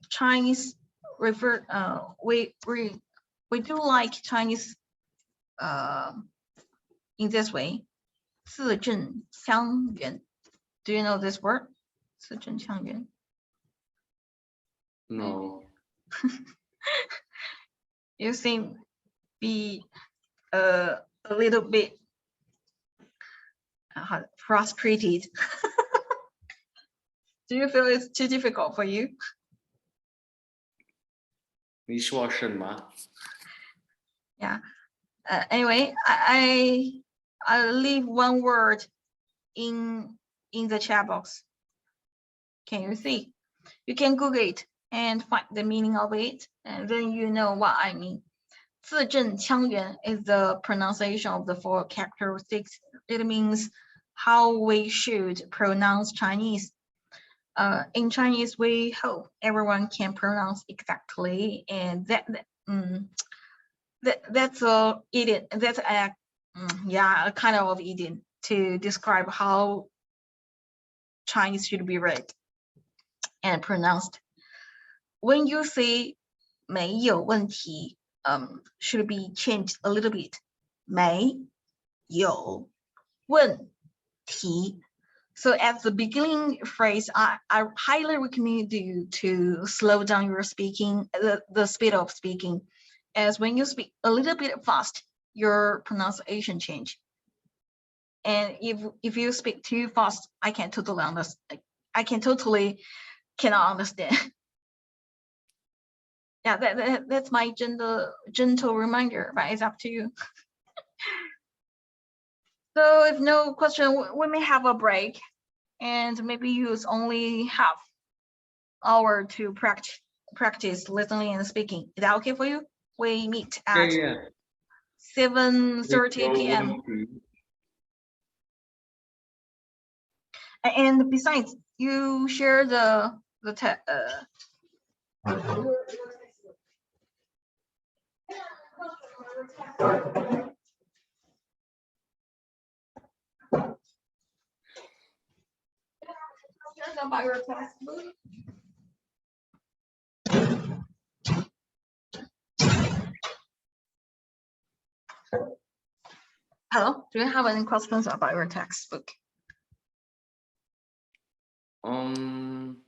Chinese we do like Chinese in this way. 字正腔圆. Do you know this word? 字正腔圆. No. You seem be a little bit frustrated. Do you feel it's too difficult for you? 你说什么？ Yeah. Anyway, I'll leave one word in the chat box. Can you see? You can Google it and find the meaning of it, and then you know what I mean. 字正腔圆 is the pronunciation of the 4 characteristics. It means how we should pronounce Chinese. In Chinese, we hope everyone can pronounce exactly, and that's a idiom. That's a kind of idiom to describe how Chinese should be read and pronounced. When you say 没有问题, should be changed a little bit. 没有问题. So at the beginning phrase, I highly recommend you to slow down your speaking, the speed of speaking, as when you speak a little bit fast, your pronunciation change. And if you speak too fast, I can totally understand. I cannot understand. Yeah, that's my gentle reminder, but it's up to you. So if no question, we may have a break and maybe use only half hour to practice listening and speaking. Is that okay for you? We meet at 7:30 p.m. And besides, you share the the text. About your textbook. Hello, do you have any questions about your textbook? Can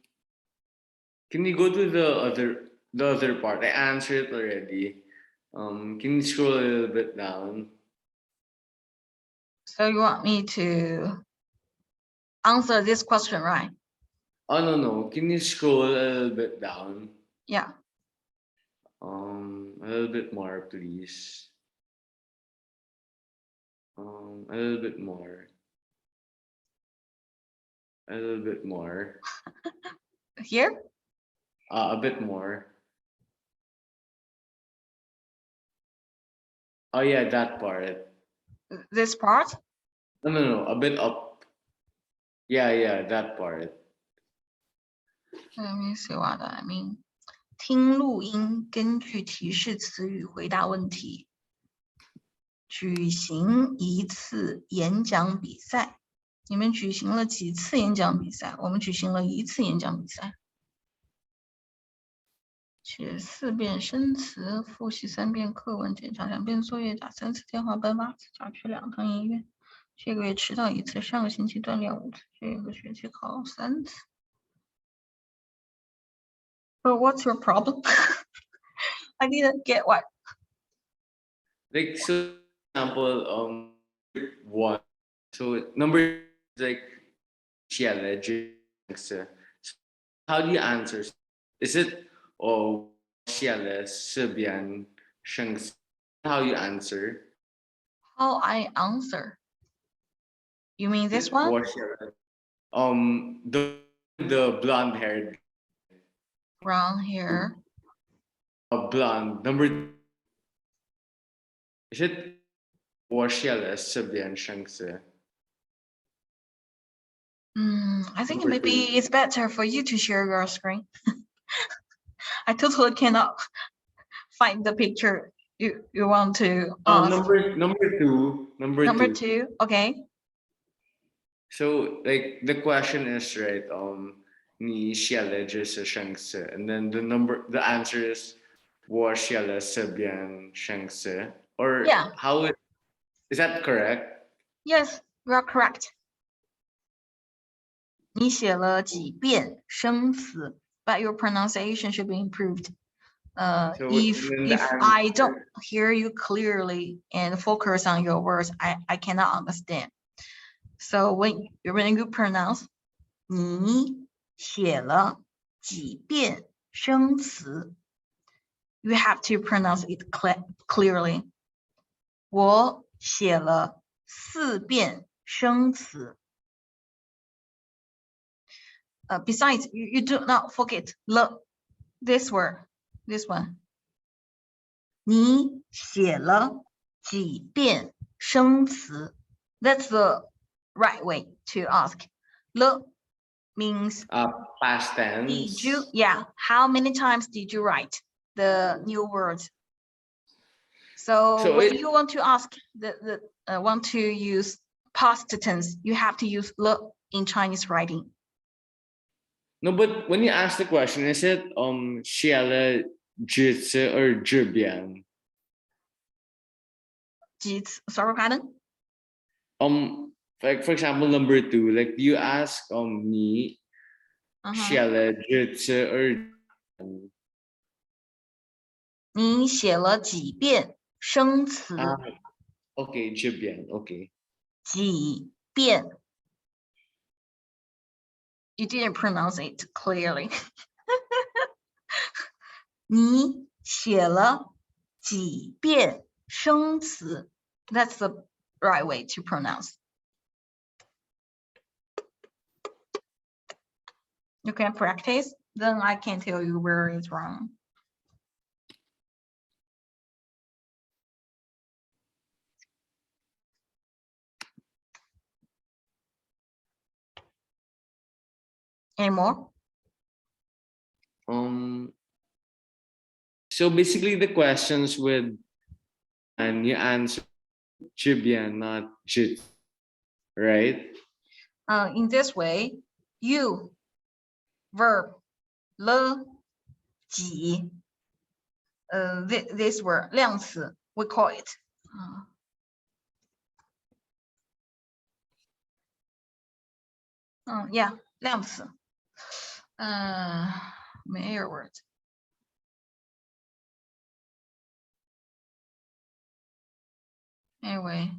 you go to the other part? I answered it already. Can you scroll a little bit down? So you want me to answer this question, right? Oh no. Can you scroll a little bit down? Yeah. A little bit more, please. A little bit more. A little bit more. Here? A bit more. Oh yeah, that part. This part? No. A bit up. Yeah, that part. Let me see what I mean. 听录音，根据提示词语回答问题。举行一次演讲比赛。你们举行了几次演讲比赛？我们举行了一次演讲比赛。写4遍生词，复习3遍课文，检查2遍作业，打3次电话，奔8次家，去2趟医院。这个月迟到1次，上个星期锻炼5次，这个学期考3次。But what's your problem? I didn't get what. Like so, example, 1. So number is like so how do you answer? Is it how you answer? How I answer? You mean this one? The blonde haired. Brown hair. Blonde. Number is it 我写了4遍生词? I think Number maybe 2. it's better for you to share your screen. I totally cannot find the picture you want to ask. Number 2. Number two, okay. So like the question is right, 你写了这些生词, and then the answer is 我写了4遍生词, or Yeah. how is that correct? Yes, you are correct. 你写了几遍生词, but your pronunciation should be improved. If I don't hear you clearly and focus on your words, I cannot understand. So when you pronounce 你写了几遍生词, you have to pronounce it clearly. 我写了4遍生词. Besides, you do not forget this word, this one. 你写了几遍生词? That's the right way to ask. 了 means past tense. Did you? Yeah. How many times did you write the new words? So when you want to ask want to use past tense, you have to use 了 in Chinese writing. No, but when you ask the question, is it 写了几次 or 几遍? 几次? Sorry, pardon? Like for example, number 2, like you ask 你写了几次 or 你写了几遍生词? Okay, 几遍, okay. 几遍. You didn't pronounce it clearly. 你写了几遍生词? That's the right way to pronounce. You can practice, then I can tell you where it's wrong. Any more? So basically the questions with and you answer trivia, not jit, right? In this way, you, verb, le, 几, this word, 量词, we call it. Yeah, 量词. Major word. Anyway,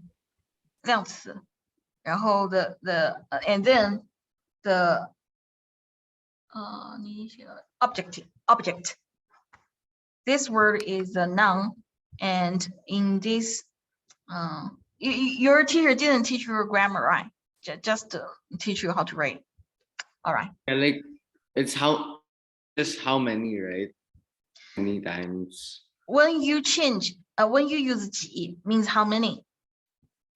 量词. 然后 and then the object. This word is a noun, and in this, your teacher didn't teach you grammar, right? Just to teach you how to write. All right. Yeah, like it's just how many, right? Many times. When you change, when you use 几 means how many.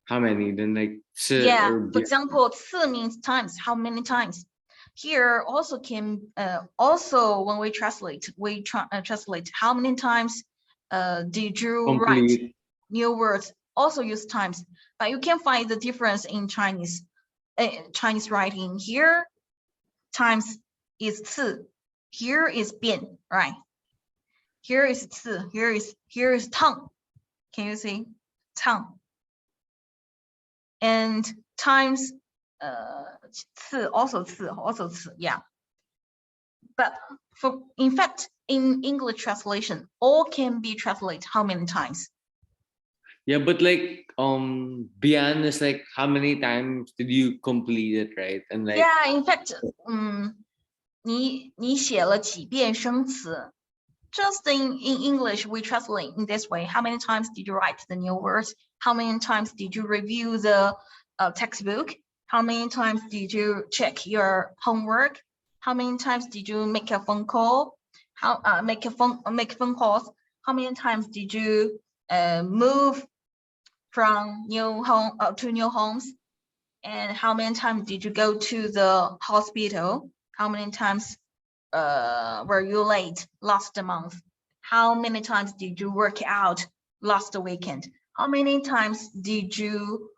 How many? Then like Yeah. or For example, 次 means times. How many times? Here also can also when we translate, translate how many times did you write new words? Also use times, but you can find the difference in Chinese writing. Here, times is 次. Here is 变, right? Here is 次. Here is 趟. Can you see 趟? And times 次, also 次, yeah. But in fact, in English translation, all can be translated how many times? Yeah, but like beyond is like how many times did you complete it, right? And like yeah, in fact, 你写了几遍生词? Just in English, we translate in this way. How many times did you write the new words? How many times did you review the textbook? How many times did you check your homework? How many times did you make a phone call? Make phone calls? How many times did you move from new home to new homes? And how many times did you go to the hospital? How many times were you late last month? How many times did you work out last weekend? How many times did you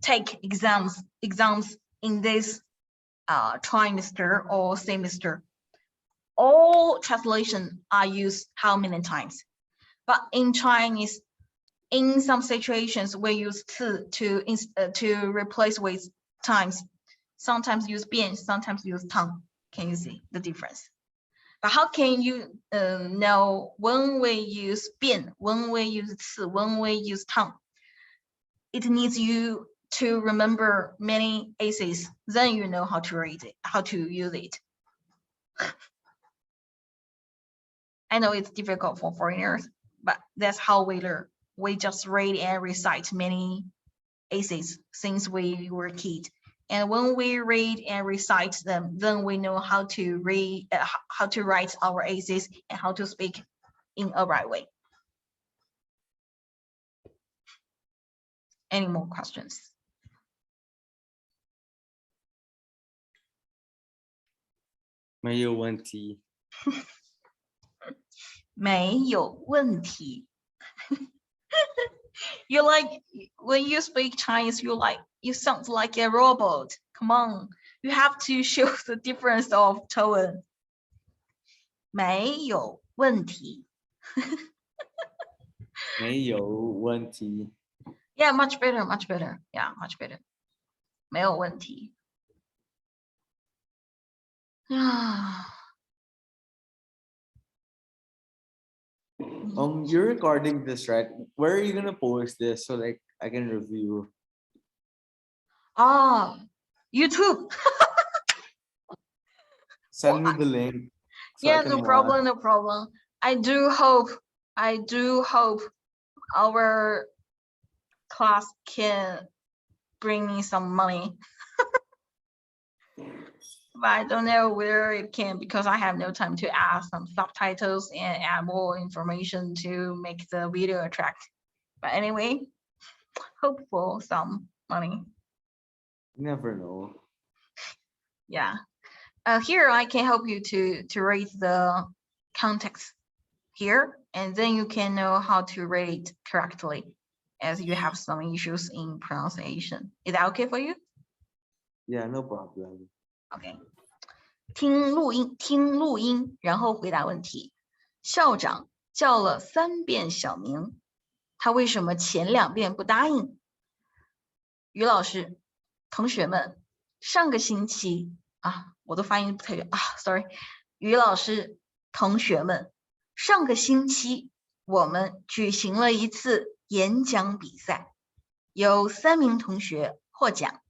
take exams in this trimester or semester? All translation are used how many times, but in Chinese, in some situations we use 次 to replace with times. Sometimes use 变, sometimes use 趟. Can you see the difference? But how can you know when we use 变, when we use 次, when we use 趟? It needs you to remember many essays. Then you know how to read it, how to use it. I know it's difficult for foreigners, but that's how we learn. We just read and recite many essays since we were kids. And when we read and recite them, then we know how to read, how to write our essays and how to speak in a right way. Any more questions? 没有问题。没有问题. You like when you speak Chinese, you sound like a robot. Come on, you have to show the difference of tone. 没有问题. 没有问题. Yeah, much better, much better. Yeah, much better. 没有问题. You're recording this, right? Where are you gonna post this so like I can review? YouTube. Send me the link. So Yeah, no problem, no problem. I do hope our class can bring me some money. But I don't know where it can because I have no time to add some subtitles and add more information to make the video attract. But anyway, hope for some money. You never know. Yeah. Here I can help you to read the context here, and then you can know how to read it correctly, as you have some issues in pronunciation. Is that okay for you? Yeah, no problem. Okay. 听录音，然后回答问题。校长叫了3遍小明，他为什么前2遍不答应？于老师，同学们，上个星期我的发音不太对，sorry。于老师，同学们，上个星期我们举行了一次演讲比赛，有3名同学获奖。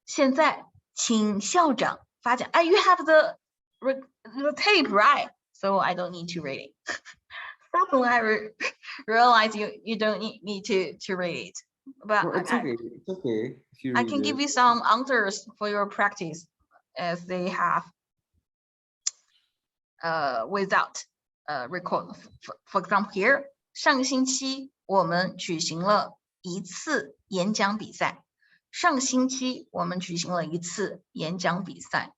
现在请校长发奖。You have the tape, right? So I don't need to read it. Suddenly I realize you don't need to read it. But Well, it's okay. It's okay if you I read can give it. you some answers for your practice, as they have without record. For example, here 上个星期我们举行了一次演讲比赛。上个星期我们举行了一次演讲比赛。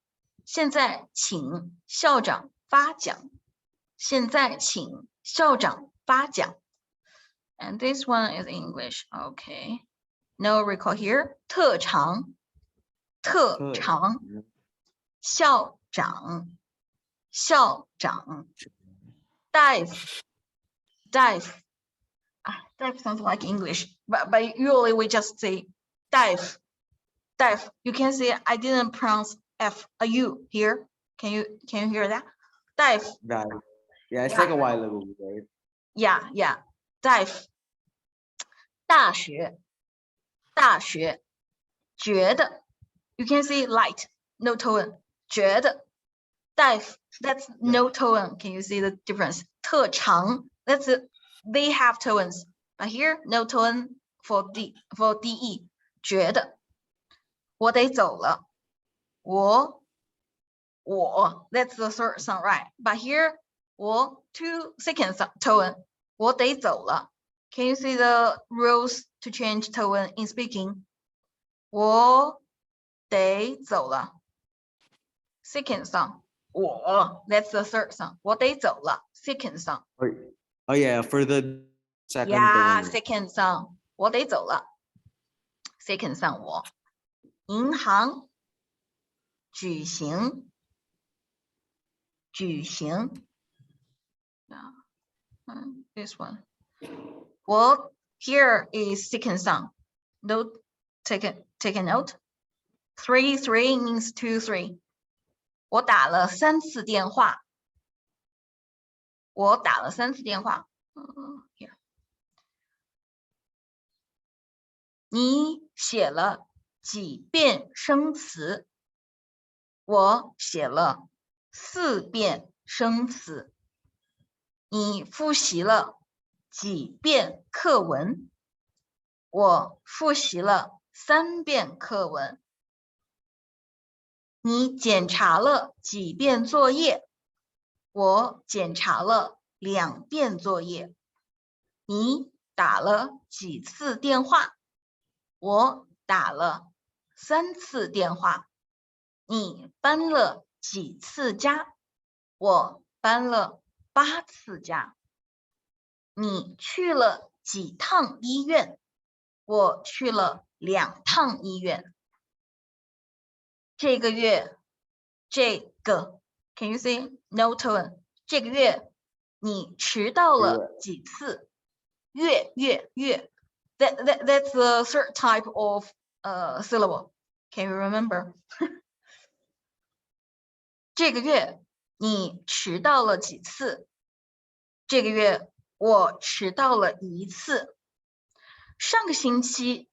现在请校长发奖。现在请校长发奖。And this one is English. Okay. No recall here. 特长。校长。Dive. Dive sounds like English, but usually we just say dive. You can see I didn't pronounce F, a U here. Can you hear that? Dive. Yeah, it's like a while ago, right? Yeah. Dive. 大学。觉得。You can see light, no tone. 觉得。Dive, that's no tone. Can you see the difference? 特长, they have tones, but here no tone for DE. 觉得。我得走了。我 that's the third sound, right? But here 我 2 seconds tone. 我得走了。Can you see the rules to change tone in speaking? 我得走了。Second sound. 我 that's the third sound. 我得走了。Second sound. Oh yeah, for the second Yeah, tone. second sound. 我得走了。Second sound 我。银行。举行。This one. Well, here is second sound. Note, take a note. 3 means 2 3. 我打了3次电话。Here. 你写了几遍生词？我写了4遍生词。你复习了几遍课文？我复习了3遍课文。你检查了几遍作业？我检查了2遍作业。你打了几次电话？我打了3次电话。你搬了几次家？我搬了8次家。你去了几趟医院？我去了2趟医院。这个月，can you say no tone？ 这个月你迟到了几次？月 that's the third type of syllable. Can you remember? 这个月你迟到了几次？这个月我迟到了1次。上个星期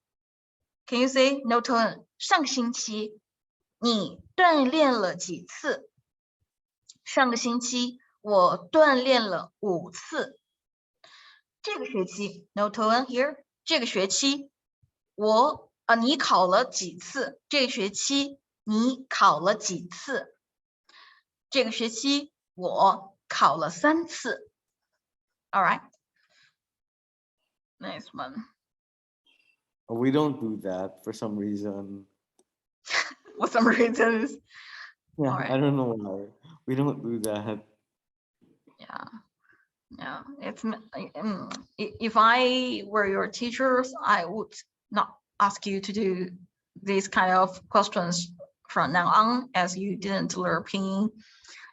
can you say no tone？ 上个星期你锻炼了几次？上个星期我锻炼了5次。这个学期 no tone here。这个学期你考了几次？这个学期你考了几次？这个学期我考了3次。All right. Nice one. We don't do that for some reason. For some reasons. Yeah, All right. I don't know why. We don't do that. Yeah, if I were your teachers, I would not ask you to do these kind of questions from now on, as you didn't learn Pinyin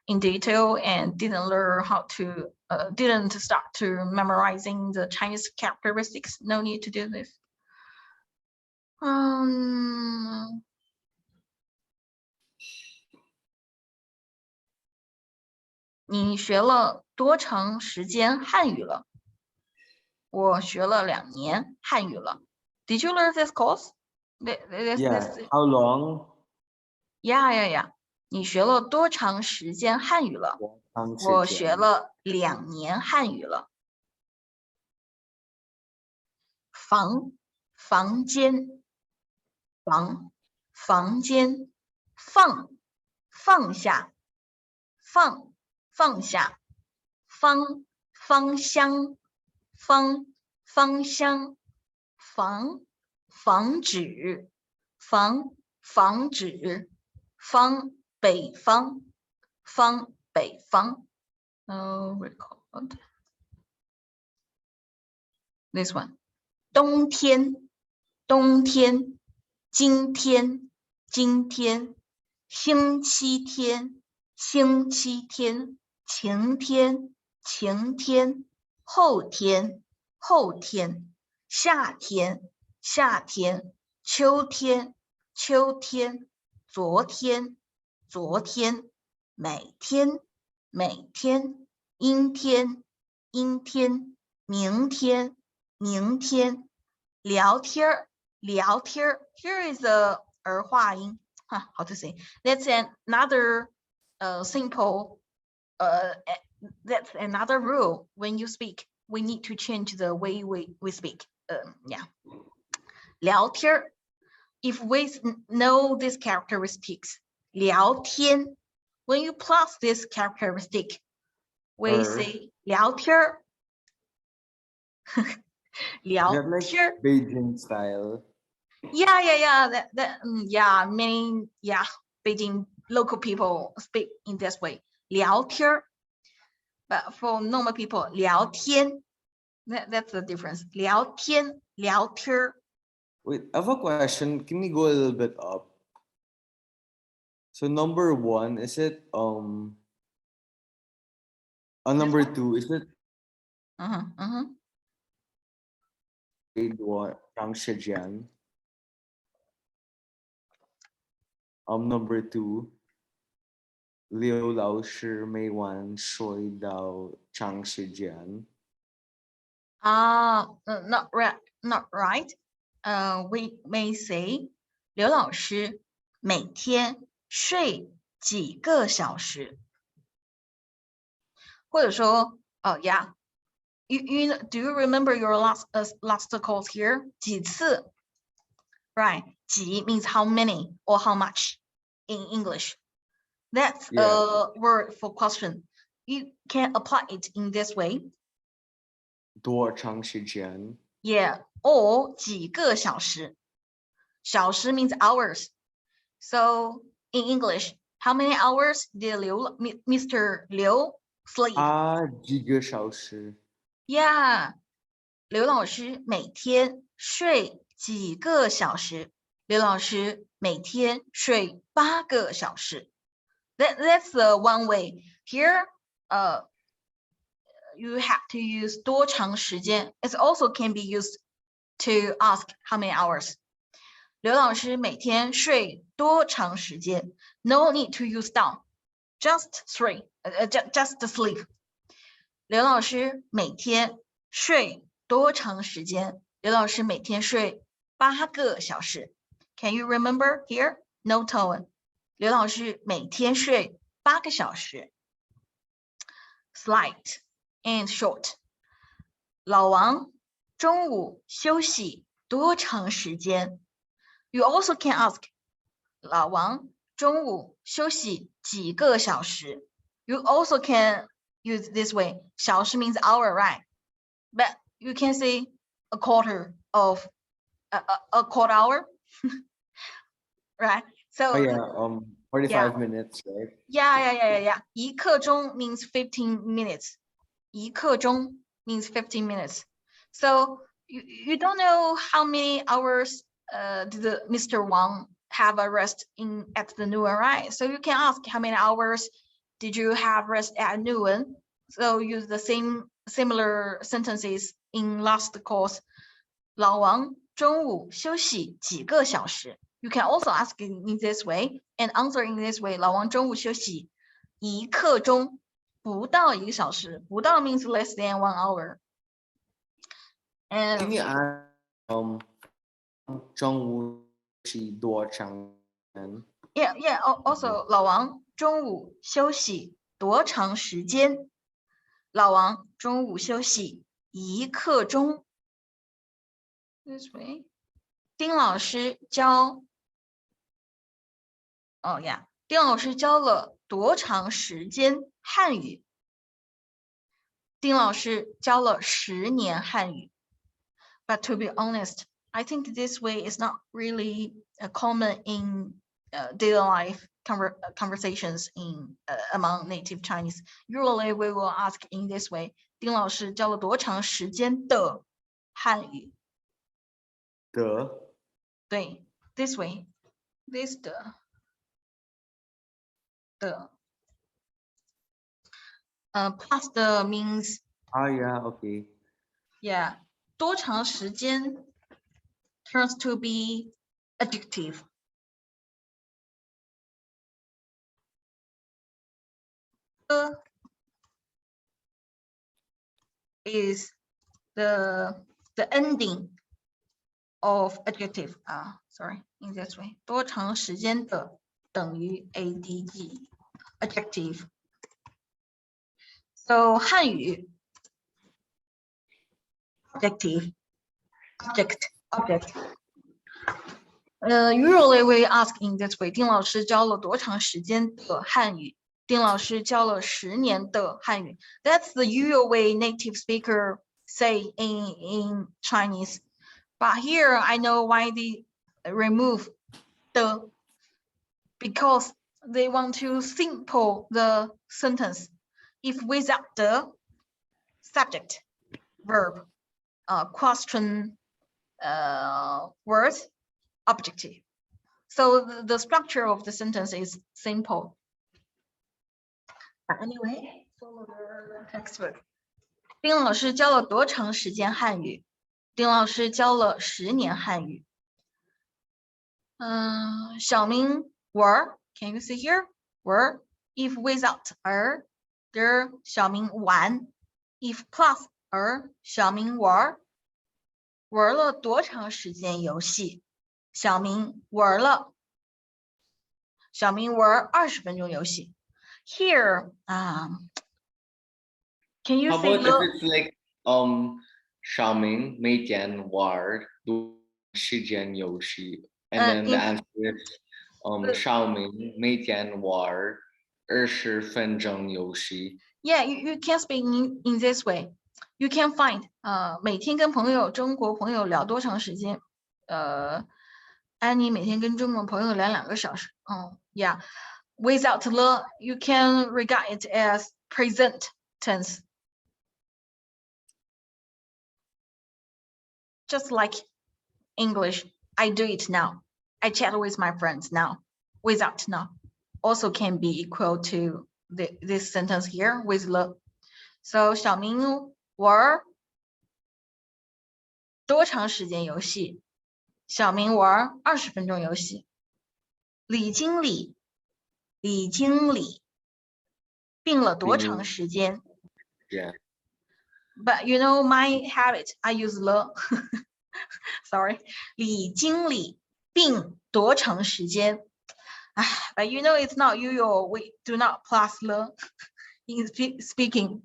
in detail and didn't learn how to didn't start to memorizing the Chinese characteristics. No need to do this. 你学了多长时间汉语了？我学了2年汉语了。Did you learn this course? Yeah. How long? Yeah. 你学了多长时间汉语了？我学了2年汉语了。房间，房间，放下，放下，芳香，芳香，防止，防止，北方，北方。Record this one. 冬天，今天，星期天，晴天，后天，夏天，秋天，昨天，每天，阴天，明天，聊天。Here is a 儿化音 how to say? That's another simple that's another rule. When you speak, we need to change the way we speak. Yeah. 聊天 if we know these characteristics, 聊天 when you plus this characteristic, we say 聊天聊天 like Beijing style. Yeah. Many Beijing local people speak in this way. 聊天 but for normal people, 聊天 that's the difference. 聊天 Wait, I have a question. Can we go a little bit up? So number 1, is it number 2, is it grade 1 Chang Shijian? Number 2, Liu Lao Shi Mei Wan Shui Dao Chang Shijian. Not right. We may say 刘老师每天睡几个小时，或者说yeah. Do you remember your last course here? 几次 right? 几 means how many or how much in English. That's a word for question. You can apply it in this way. 多长时间? Yeah, or 几个小时. 小时 means hours. So in English, how many hours did Mr. Liu sleep? 几个小时. Yeah, 刘老师每天睡几个小时？刘老师每天睡8个小时。That's the one way. Here, you have to use 多长时间. It also can be used to ask how many hours. 刘老师每天睡多长时间 ？No need to use down, just just sleep. 刘老师每天睡多长时间？刘老师每天睡8个小时。Can you remember here? No tone. 刘老师每天睡8个小时。Slight and short. 老王中午休息多长时间？ You also can ask 老王中午休息几个小时？ You also can use this way. 小时 means hour, right? But you can say a quarter hour, right? So 45 minutes, right? Yeah. 一刻钟 means 15 minutes. 一刻钟 means 15 minutes. So you don't know how many hours did Mr. Wang have a rest at the noon, right? So you can ask how many hours did you have rest at noon? So use the similar sentences in last course. 老王中午休息几个小时? You can also ask in this way and answer in this way. 老王中午休息一刻钟，不到1个小时。不到 means less than 1 hour. And Can you add 中午是多长? yeah. Also, 老王中午休息多长时间？老王中午休息一刻钟。This way. 丁老师教丁老师教了多长时间汉语？丁老师教了10年汉语。But to be honest, I think this way is not really common in daily life conversations among native Chinese. Usually we will ask in this way. 丁老师教了多长时间的汉语？对 ，this way, this 的。past means Okay. Yeah, 多长时间 turns to be adjective. Is the ending of adjective. Sorry, in this way. 多长时间的等于 adg adjective. So 汉语 object. Usually we ask in this way. 丁老师教了多长时间的汉语？丁老师教了10年的汉语。That's the usual way native speaker say in Chinese. But here I know why they remove the, because they want to simple the sentence. If without the subject, verb, question, words, objective. So the structure of the sentence is simple. But anyway, follow the textbook. 丁老师教了多长时间汉语？丁老师教了10年汉语。小明 were, can you see here? Were, if without er, there 小明玩 if plus er, 小明玩了多长时间游戏？小明玩了20分钟游戏。Here, can you How say about if it's like 小明每天玩多时间游戏 and then the answer is 小明每天玩20分钟游戏。Yeah, you can speak in this way. You can find 每天跟中国朋友聊多长时间？安妮每天跟中国朋友聊2个小时。Yeah. Without the, you can regard it as present tense. Just like English, I do it now. I chat with my friends now. Without now also can be equal to this sentence here with the. So 小明玩多长时间游戏？小明玩20分钟游戏。李经理病了多长时间？ Yeah. But you know my habit, I use the. Sorry. 李经理病多长时间？ But you know it's not usual. We do not plus the in speaking.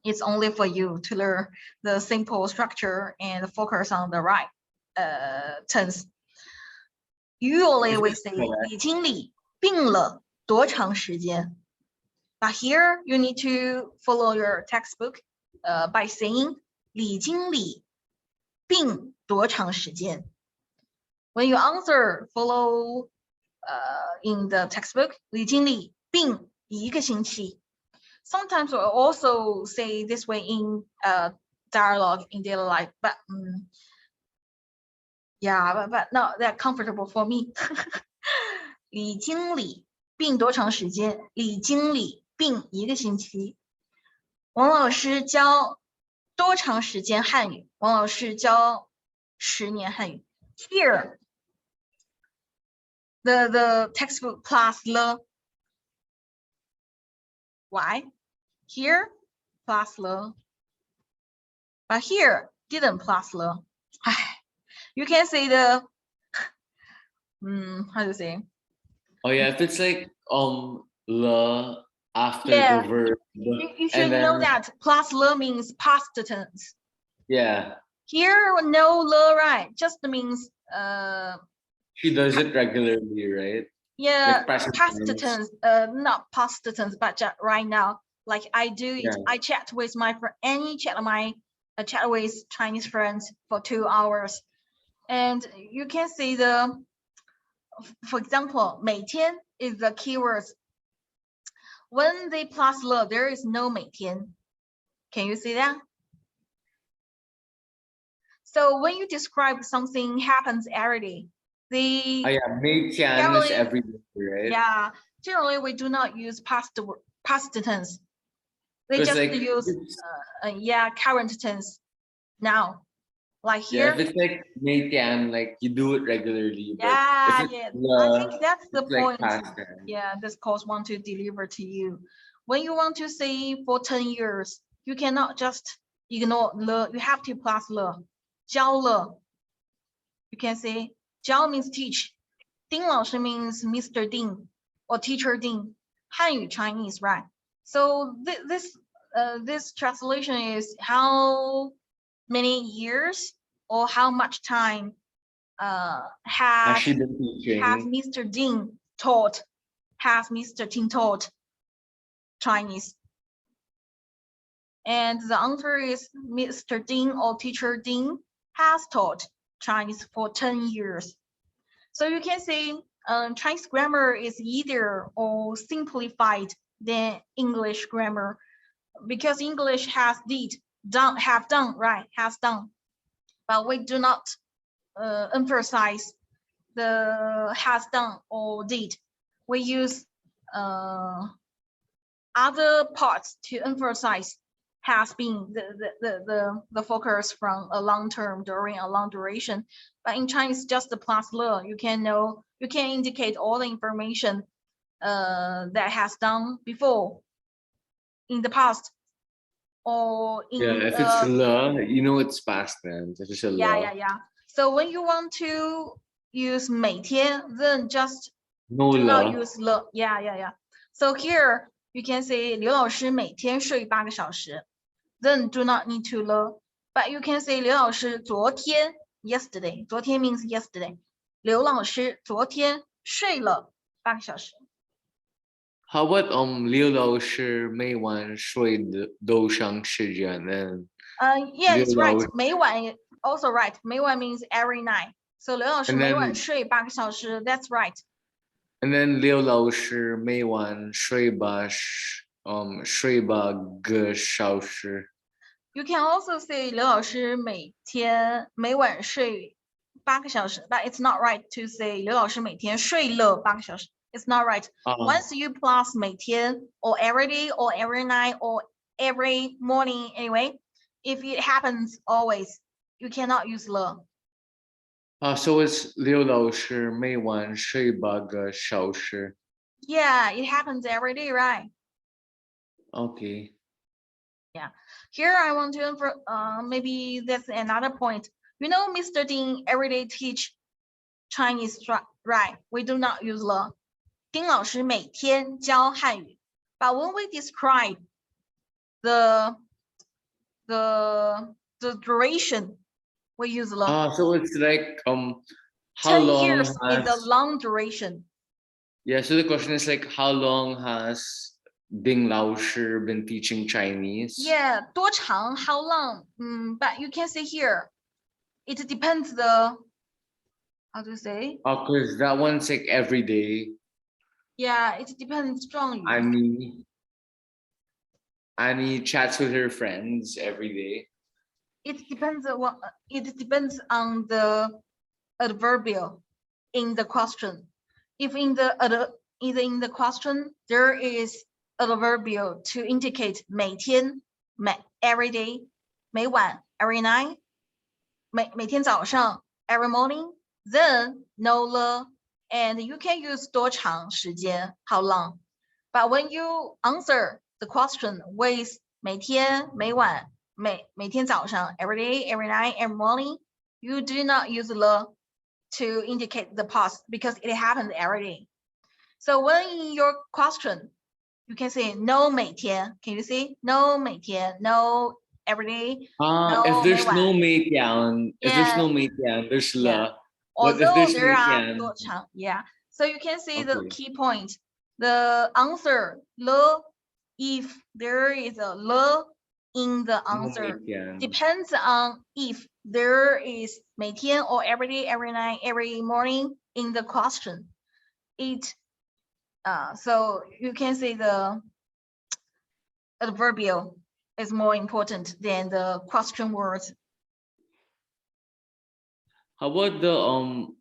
It's only for you to learn the simple structure and focus on the right tense. Usually we say 李经理病了多长时间？ But here you need to follow your textbook by saying 李经理病多长时间？ When you answer, follow in the textbook 已经里并一个星期。Sometimes we also say this way in dialogue in daily life, but yeah, but not that comfortable for me. 李经理病多长时间？李经理病一个星期。王老师教多长时间汉语？王老师教10年汉语。Here, the textbook plus the why? Here plus the, but here didn't plus the. You can say the how to say? Oh yeah, if it's like la after Yeah, the verb, you should and then know that plus le means past tense. yeah, Here no le, right? Just means she does it regularly, right? yeah, Like present past tense. tense, not past tense, but just right now. Like I do it. Yeah. I chat with my friend, chat with Chinese friends for 2 hours, and you can see the, for example, 每天 is the keywords. When they plus le, there is no 每天. Can you see that? So when you describe something happens every day, the Oh yeah, Mei Tian is generally, every day, right? yeah, generally we do not use past tense. They 'Cause, just like, use yeah, current tense now. Like yeah, here. if it's like Mei Tian, like you do it regularly, but Yeah, if it's yeah. I think that's the it's like point. past tense. Yeah, this course want to deliver to you. When you want to say for 10 years, you cannot just ignore le. You have to plus le. 教了. You can say 教 means teach. 丁老师 means Mr. Ding or Teacher Ding. 汉语 Chinese, right? So this translation is how many years or how much time has she been teaching? Mr. Ding taught? Has Mr. Ding taught Chinese? And the answer is Mr. Ding or Teacher Ding has taught Chinese for 10 years. So you can say Chinese grammar is easier or simplified than English grammar because English has did, done, have done, right? Has done. But we do not emphasize the has done or did. We use other parts to emphasize has been the focus from a long term during a long duration. But in Chinese, just the plus le, you can indicate all the information that has done before in the past or in yeah, if it's la, you know it's past tense. If it's a la. yeah. So when you want to use 每天, then just no do la. not use le. Yeah. So here you can say 刘老师每天睡8个小时. Then do not need to le. But you can say 刘老师昨天 yesterday. 昨天 means yesterday. 刘老师昨天睡了8个小时. How about Liu Lao Shi Mei Wan Shui Do Shang Shi Jian and yeah, it's Liu right. Lao- 每晚 also right. 每晚 means every night. So 刘老师 And 每 then- 晚睡8个小时. That's right. And then Liu Lao Shi Mei Wan Shui Ba Ge Shao Shi. You can also say 刘老师每晚睡8个小时, but it's not right to say 刘老师每天睡了8个小时. It's not right. Once you plus 每天 or every day or every night or every morning anyway, if it happens always, you cannot use le. So it's Liu Lao Shi Mei Wan Shui Ba Ge Shao Shi. Yeah, it happens every day, right? Okay. Yeah. Here I want to maybe that's another point. You know, Mr. Ding everyday teach Chinese, right? We do not use le. 丁老师每天教汉语. But when we describe the duration, we use le. So it's like how 10 long years has... is a long duration. Yeah, so the question is like how long has Ding Lao Shi been teaching Chinese? Yeah, 多长, how long? But you can say here, it depends the how to say? Oh, cause that one's like every day. Yeah, it depends strongly. Annie chats with her friends every day. It depends on what it depends on the adverbial in the question. If in the question there is adverbial to indicate 每天 every day 每晚 every night 每天早上 every morning, then no le, and you can use 多长时间 how long. But when you answer the question with 每天每晚每天早上 every day, every night, every morning, you do not use le to indicate the past because it happens every day. So when in your question, you can say no 每天. Can you see? No 每天, no every day. If there's no 每晚. there's Yeah. la. But if Although there's there are 每天, 多长, yeah. So you can see the okay. key point. The answer le, if there is a le in the answer, 每天. depends on if there is 每天 or every day, every night, every morning in the question. So you can say the adverbial is more important than the question words. How about the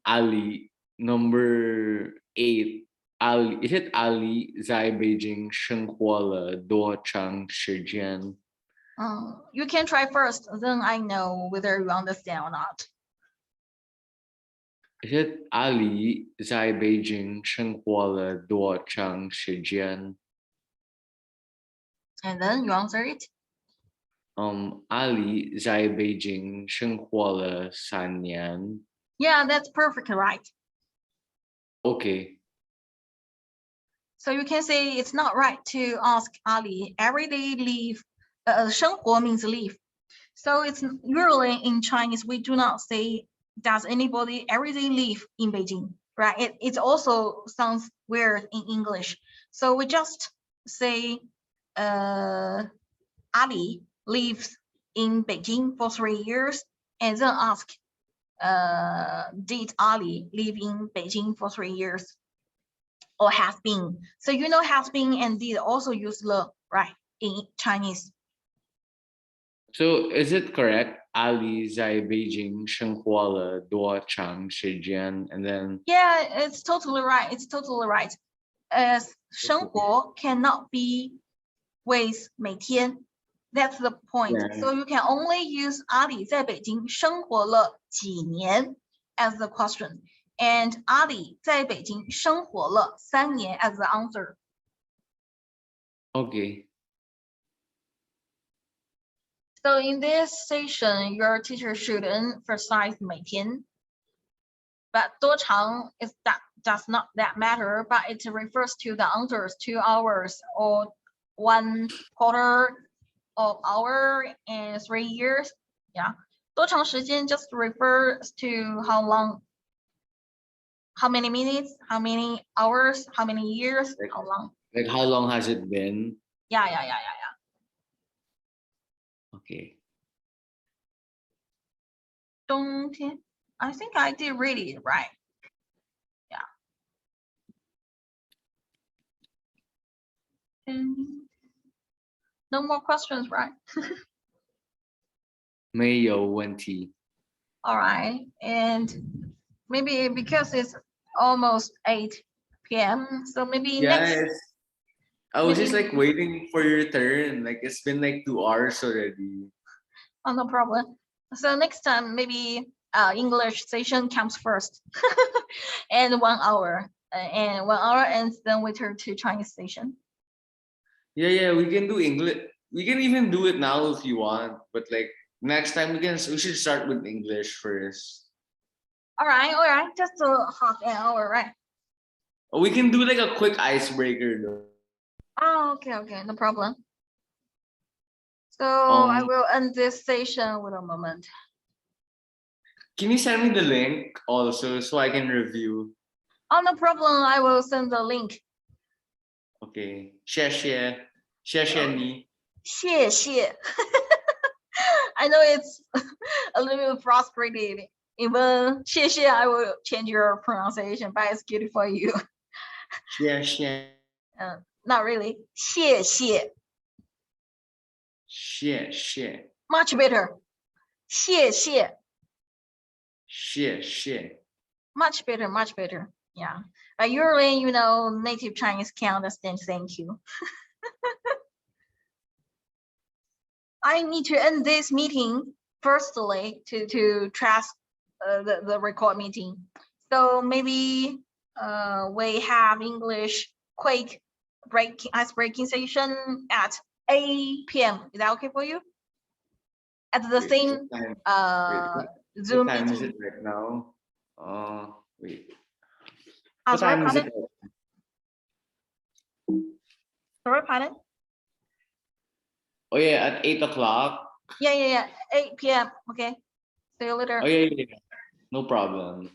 Ali number 8? Ali, is it Ali 在北京生活了多长时间? You can try first, then I know whether you understand or not. Is it Ali 在北京生活了多长时间? And then you answer it. Ali 在北京生活了3年. Yeah, that's perfect, right? Okay. So you can say it's not right to ask Ali everyday leave. 生活 means leave. So it's usually in Chinese, we do not say, does anybody everyday live in Beijing, right? It also sounds weird in English. So we just say Ali lives in Beijing for 3 years and then ask, did Ali live in Beijing for 3 years or has been? So you know has been and did also use le, right, in Chinese. So is it correct? Ali 在北京生活了多长时间? And then yeah, it's totally right. It's totally right. As 生活 cannot be with 每天. That's the point. Yeah. So you can only use Ali 在北京生活了几年 as the question, and Ali 在北京生活了3年 as the answer. Okay. So in this session, your teacher should emphasize 每天, but 多长 is that does not that matter, but it refers to the answers 2 hours or 1/4 of hour and 3 years. Yeah. 多长时间 just refers to how long, how many minutes, how many hours, how many years, how long. Like how long has it been? Yeah. Okay. 冬天. I think I did read it right. Yeah. And no more questions, right? 没有问题. All right. And maybe because it's almost 8 p.m. So maybe next. Yes. I was just maybe- like waiting for your turn. Like it's been like 2 hours already. Oh, no problem. So next time, maybe English session comes first and 1 hour. And 1 hour, and then we turn to Chinese session. Yeah, we can do English. We can even do it now if you want. But like next time we should start with English first. All right. Just a half an hour, right? We can do like a quick icebreaker though. Oh, okay, no problem. So I will end this session with a moment. Can you send me the link also so I can review? Oh, no problem. I will send the link. Okay. 谢谢你. 谢谢. I know it's a little bit frustrated Even 谢谢 I will change your pronunciation, but it's good for you. 谢谢 Not really. 谢谢谢谢 much better. 谢谢 谢谢 much better, much better. Yeah. But usually, native Chinese can understand. Thank you. I need to end this meeting firstly to trust the record meeting. So maybe we have English quick breaking session at 8 p.m. Is that okay for you? At the Wait, same what time, Zoom what time is meeting. it right now? Wait. What What time is it? Sorry, pardon? Oh yeah, at 8 o'clock. Yeah. 8 p.m. Okay. See you later. Oh yeah. No problem.